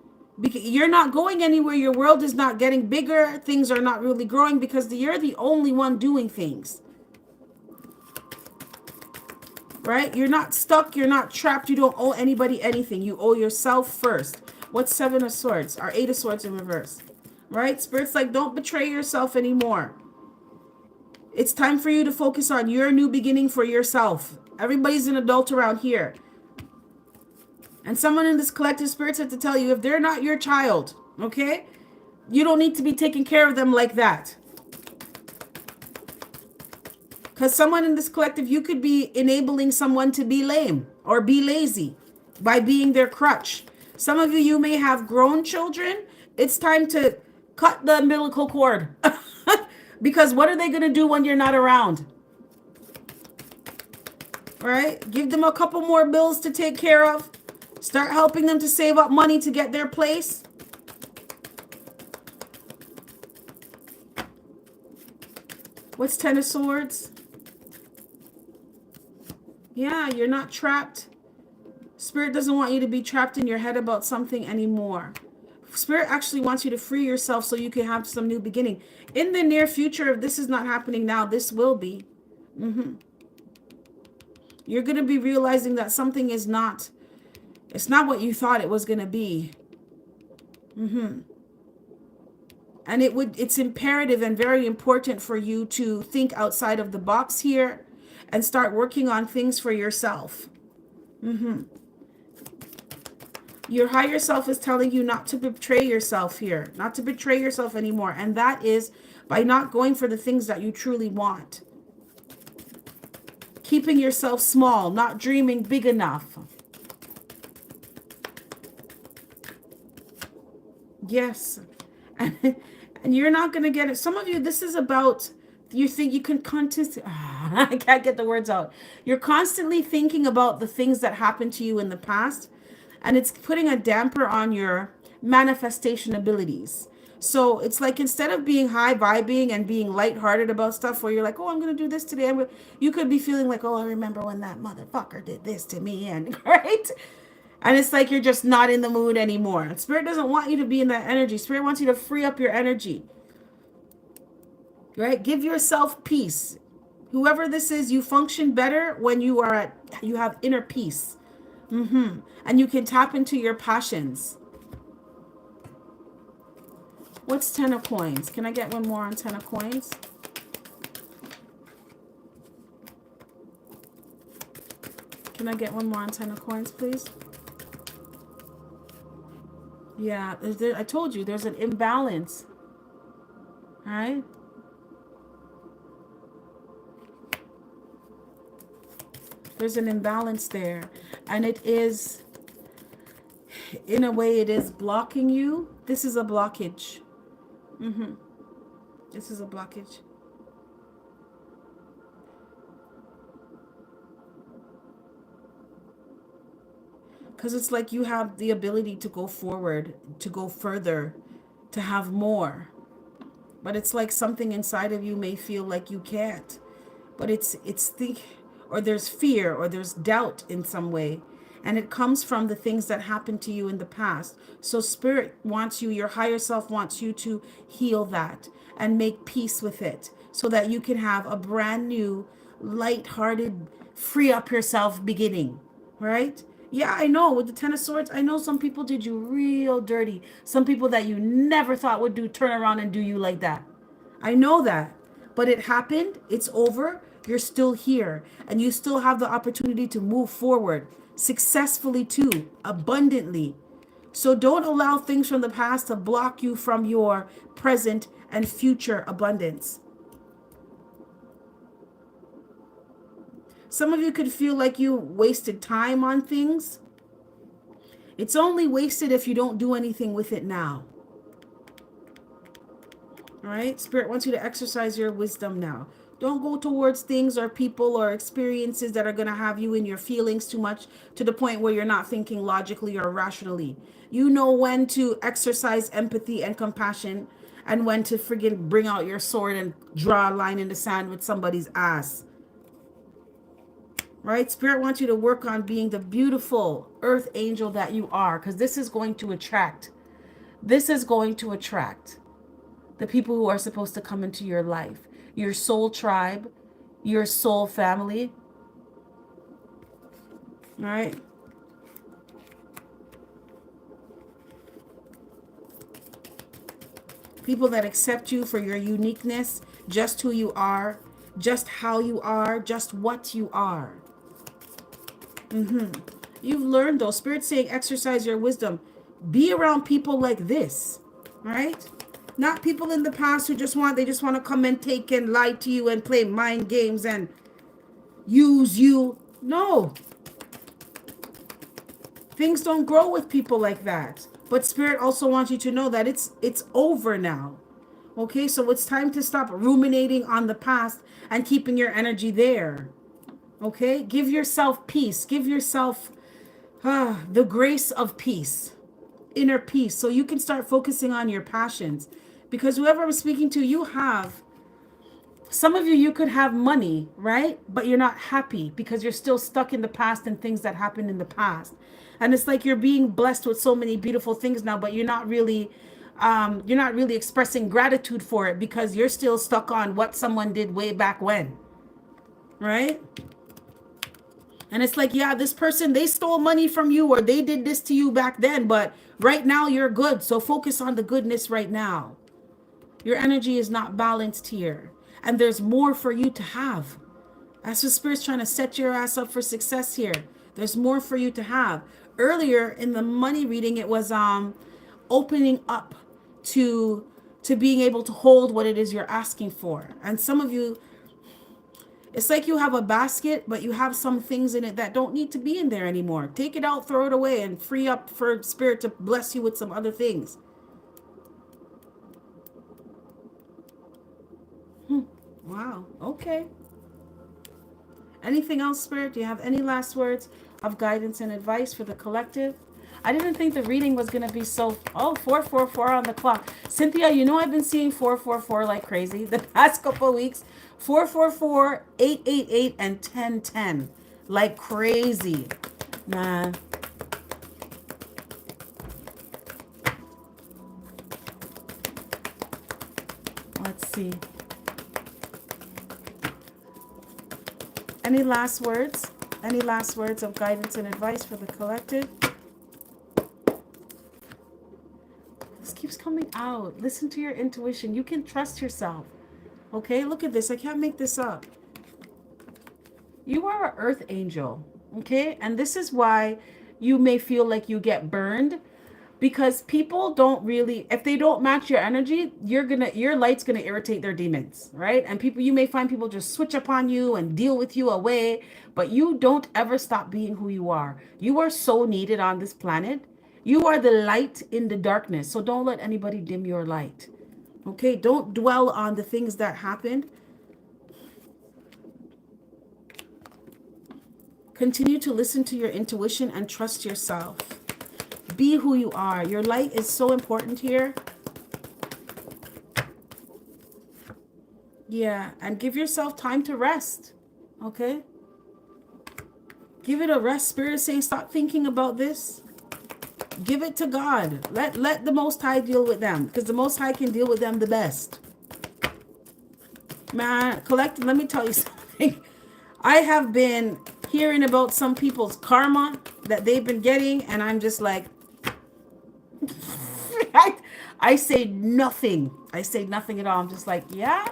Because you're not going anywhere. Your world is not getting bigger. Things are not really growing because you're the only one doing things. Right? You're not stuck. You're not trapped. You don't owe anybody anything. You owe yourself first. What's 7 of swords? Or 8 of swords in reverse. Right? Spirit's like, don't betray yourself anymore. It's time for you to focus on your new beginning for yourself. Everybody's an adult around here. And someone in this collective spirits have to tell you, if they're not your child, okay, you don't need to be taking care of them like that. Because someone in this collective, you could be enabling someone to be lame or be lazy by being their crutch. Some of you may have grown children. It's time to cut the umbilical cord. Because what are they going to do when you're not around? Right? Give them a couple more bills to take care of. Start helping them to save up money to get their place. What's 10 of swords? Yeah, you're not trapped. Spirit doesn't want you to be trapped in your head about something anymore. Spirit actually wants you to free yourself so you can have some new beginning. In the near future, if this is not happening now, this will be. You're going to be realizing that something is not, it's not what you thought it was going to be. And it's imperative and very important for you to think outside of the box here and start working on things for yourself. Your higher self is telling you not to betray yourself here, not to betray yourself anymore. And that is by not going for the things that you truly want. Keeping yourself small, not dreaming big enough. Yes. And you're not going to get it. Some of you, this is about, you think you can I can't get the words out. You're constantly thinking about the things that happened to you in the past, and it's putting a damper on your manifestation abilities. So it's like, instead of being high vibing and being lighthearted about stuff where you're like, oh, I'm going to do this today, you could be feeling like, oh, I remember when that motherfucker did this to me, and right? And it's like you're just not in the mood anymore. Spirit doesn't want you to be in that energy. Spirit wants you to free up your energy. Right? Give yourself peace. Whoever this is, you function better when you have inner peace. And you can tap into your passions. What's 10 of coins? Can I get one more on 10 of coins? Can I get one more on 10 of coins, please? Yeah, I told you there's an imbalance. All right? There's an imbalance there. And it is, in a way, it is blocking you. This is a blockage. This is a blockage. Because it's like you have the ability to go forward, to go further, to have more. But it's like something inside of you may feel like you can't. But it's the, or there's fear or there's doubt in some way. And it comes from the things that happened to you in the past. So spirit wants you, your higher self wants you to heal that and make peace with it so that you can have a brand new, light-hearted, free up yourself beginning, right? Yeah, I know with the Ten of Swords, I know some people did you real dirty. Some people that you never thought would do turn around and do you like that. I know that. But it happened, it's over, you're still here, and you still have the opportunity to move forward successfully too, abundantly. So don't allow things from the past to block you from your present and future abundance. Some of you could feel like you wasted time on things. It's only wasted if you don't do anything with it now. All right? Spirit wants you to exercise your wisdom now. Don't go towards things or people or experiences that are going to have you in your feelings too much to the point where you're not thinking logically or rationally. You know when to exercise empathy and compassion and when to friggin' bring out your sword and draw a line in the sand with somebody's ass. Right? Spirit wants you to work on being the beautiful earth angel that you are, because this is going to attract. This is going to attract the people who are supposed to come into your life, your soul tribe, your soul family. All right? People that accept you for your uniqueness, just who you are, just how you are, just what you are. You've learned though. Spirit's saying exercise your wisdom. Be around people like this, right? Not people in the past who they just want to come and take and lie to you and play mind games and use you. No. Things don't grow with people like that. But Spirit also wants you to know that it's over now. Okay, so it's time to stop ruminating on the past and keeping your energy there. Okay, give yourself peace. Give yourself the grace of peace, inner peace, so you can start focusing on your passions. Because whoever I'm speaking to, some of you could have money, right? But you're not happy because you're still stuck in the past and things that happened in the past. And it's like you're being blessed with so many beautiful things now, but you're not really expressing gratitude for it because you're still stuck on what someone did way back when, right? And it's like, yeah, this person, they stole money from you or they did this to you back then, but right now you're good. So focus on the goodness right now. Your energy is not balanced here. And there's more for you to have. That's what Spirit's trying to set your ass up for success here. There's more for you to have. Earlier in the money reading, it was opening up to being able to hold what it is you're asking for. And some of you, it's like you have a basket, but you have some things in it that don't need to be in there anymore. Take it out, throw it away, and free up for Spirit to bless you with some other things. Wow. Okay. Anything else, Spirit? Do you have any last words of guidance and advice for the collective? I didn't think the reading was going to be so... 444 on the clock. Cynthia, you know I've been seeing 444 like crazy the past couple of weeks. 444, 888, and 1010. Like crazy. Man. Let's see. Any last words? Any last words of guidance and advice for the collective? This keeps coming out. Listen to your intuition. You can trust yourself. Okay, look at this. I can't make this up. You are an earth angel. Okay, and this is why you may feel like you get burned, because people don't really, if they don't match your energy, your light's gonna irritate their demons, right? And people, you may find people just switch up on you and deal with you away, but you don't ever stop being who you are. You are so needed on this planet. You are the light in the darkness, so don't let anybody dim your light. Okay, don't dwell on the things that happened. Continue to listen to your intuition and trust yourself. Be who you are. Your light is so important here. Yeah, and give yourself time to rest. Okay? Give it a rest. Spirit is saying, stop thinking about this. Give it to God. Let the Most High deal with them, because the Most High can deal with them the best. Man, collective, let me tell you something. I have been hearing about some people's karma that they've been getting, and I'm just like, I say nothing. I say nothing at all. I'm just like, yeah,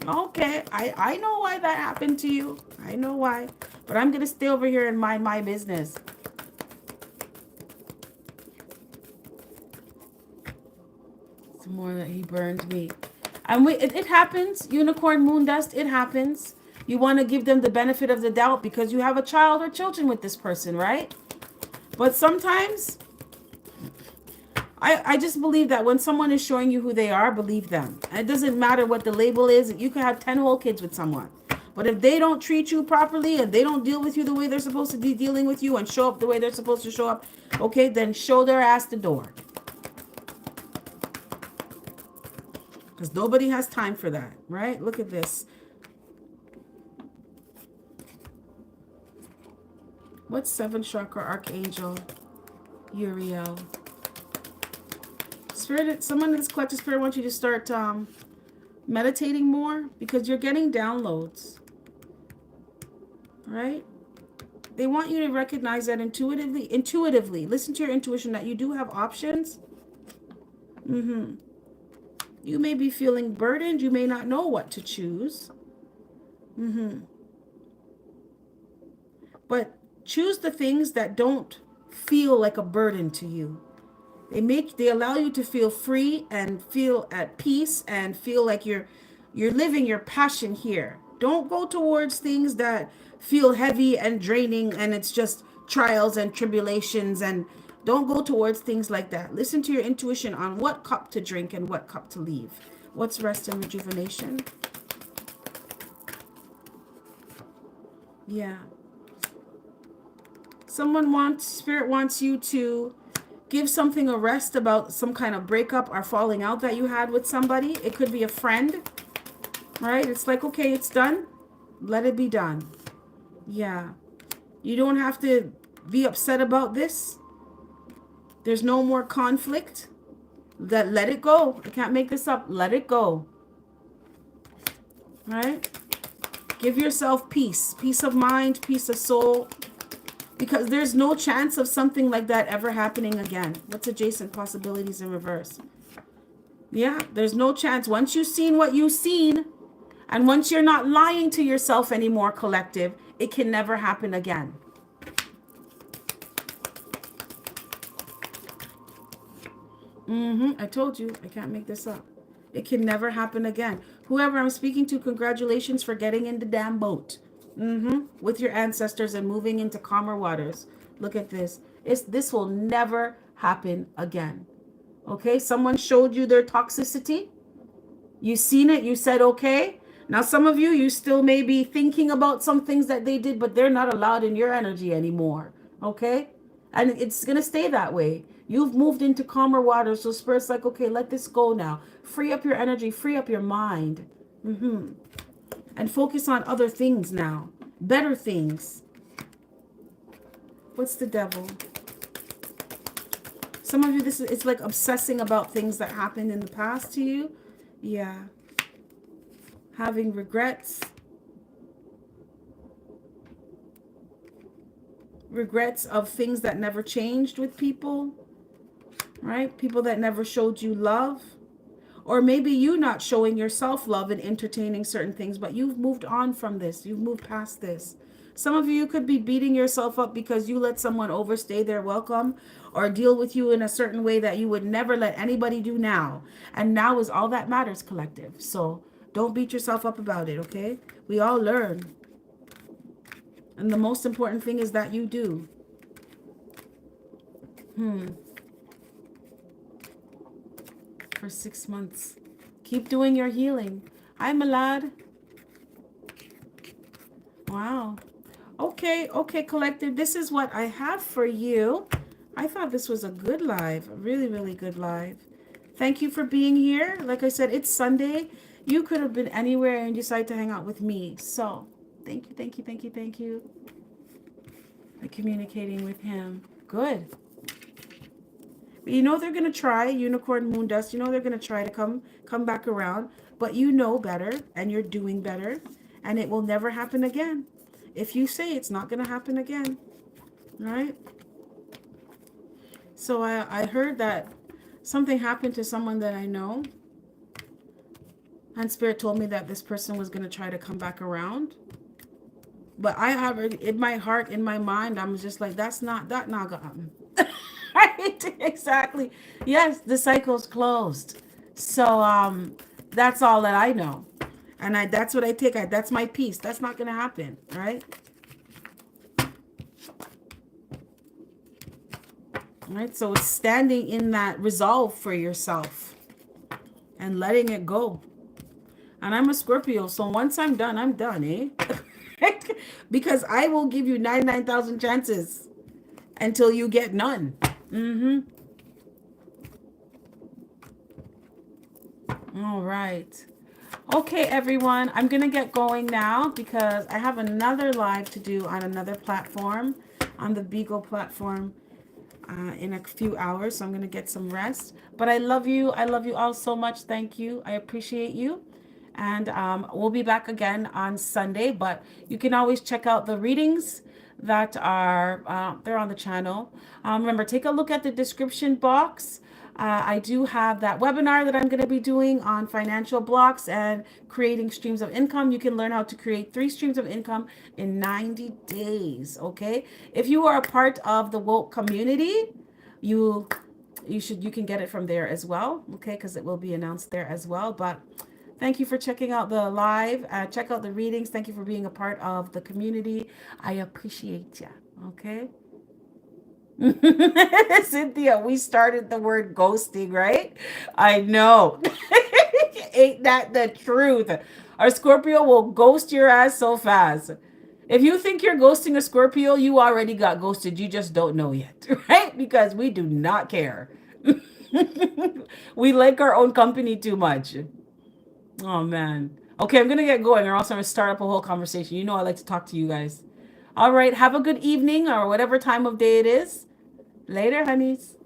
okay. I know why that happened to you. I know why. But I'm going to stay over here and mind my business. Some more that he burned me. And it happens. Unicorn moon dust, it happens. You want to give them the benefit of the doubt because you have a child or children with this person, right? But sometimes I just believe that when someone is showing you who they are, believe them. And it doesn't matter what the label is. You can have 10 whole kids with someone. But if they don't treat you properly and they don't deal with you the way they're supposed to be dealing with you and show up the way they're supposed to show up, okay, then show their ass the door. Because nobody has time for that, right? Look at this. What's 7th chakra archangel? Uriel. Spirit, someone in this collective spirit wants you to start meditating more because you're getting downloads, right? They want you to recognize that intuitively, listen to your intuition that you do have options. You may be feeling burdened. You may not know what to choose. But choose the things that don't feel like a burden to you. They allow you to feel free and feel at peace and feel like you're living your passion here. Don't go towards things that feel heavy and draining and it's just trials and tribulations, and don't go towards things like that. Listen to your intuition on what cup to drink and what cup to leave. What's rest and rejuvenation? Yeah. Spirit wants you to give something a rest about some kind of breakup or falling out that you had with somebody. It could be a friend, right? It's like, okay, it's done. Let it be done. Yeah. You don't have to be upset about this. There's no more conflict. Let it go. I can't make this up. Let it go. Right? Give yourself peace. Peace of mind, peace of soul. Because there's no chance of something like that ever happening again. What's adjacent possibilities in reverse? Yeah, there's no chance. Once you've seen what you've seen, and once you're not lying to yourself anymore, collective, it can never happen again. I told you, I can't make this up. It can never happen again. Whoever I'm speaking to, congratulations for getting in the damn boat. With your ancestors and moving into calmer waters. Look at this. This will never happen again. Okay, someone showed you their toxicity. You seen it. You said, okay. Now, some of you still may be thinking about some things that they did, but they're not allowed in your energy anymore. Okay, and it's gonna stay that way. You've moved into calmer waters, so Spirit's like, okay, let this go now. Free up your energy. Free up your mind. And focus on other things now. Better things. What's the devil? Some of you, it's like obsessing about things that happened in the past to you. Yeah. Having regrets. Regrets of things that never changed with people. Right? People that never showed you love. Or maybe you not showing yourself love and entertaining certain things, but you've moved on from this. You've moved past this. Some of you could be beating yourself up because you let someone overstay their welcome or deal with you in a certain way that you would never let anybody do now. And now is all that matters, collective. So don't beat yourself up about it, okay? We all learn. And the most important thing is that you do. For 6 months. Keep doing your healing. Hi, Milad. Wow. Okay, collective. This is what I have for you. I thought this was a good live, a really, really good live. Thank you for being here. Like I said, it's Sunday. You could have been anywhere and decide to hang out with me. So, thank you for communicating with him. Good. But you know they're gonna try unicorn moon dust. You know they're gonna try to come back around, but you know better, and you're doing better, and it will never happen again. If you say it's not gonna happen again, right? So I heard that something happened to someone that I know, and Spirit told me that this person was gonna try to come back around. But I have in my heart, in my mind, I'm just like, that's not gonna happen. Right? Exactly. Yes, the cycle's closed. So that's all that I know. And that's what I take. That's my piece. That's not gonna happen, right? Right? So it's standing in that resolve for yourself and letting it go. And I'm a Scorpio, so once I'm done, eh? Because I will give you 99,000 chances until you get none. Mm-hmm. All right. Okay, everyone. I'm going to get going now because I have another live to do on another platform, on the Bigo platform, in a few hours. So I'm going to get some rest. But I love you. I love you all so much. Thank you. I appreciate you. And we'll be back again on Sunday. But you can always check out the readings that are they're on the channel. Remember, take a look at the description box. I do have that webinar that I'm going to be doing on financial blocks and creating streams of income. You can learn how to create 3 streams of income in 90 days. Okay. If you are a part of the woke community, you can get it from there as well. Okay. Because it will be announced there as well. But thank you for checking out the live. Check out the readings. Thank you for being a part of the community. I appreciate you. Okay. Cynthia, we started the word ghosting, right? I know. Ain't that the truth? Our Scorpio will ghost your ass so fast. If you think you're ghosting a Scorpio, you already got ghosted. You just don't know yet, right? Because we do not care. We like our own company too much. Oh, man. Okay, I'm going to get going or else I'm going to start up a whole conversation. You know I like to talk to you guys. All right, have a good evening or whatever time of day it is. Later, honeys.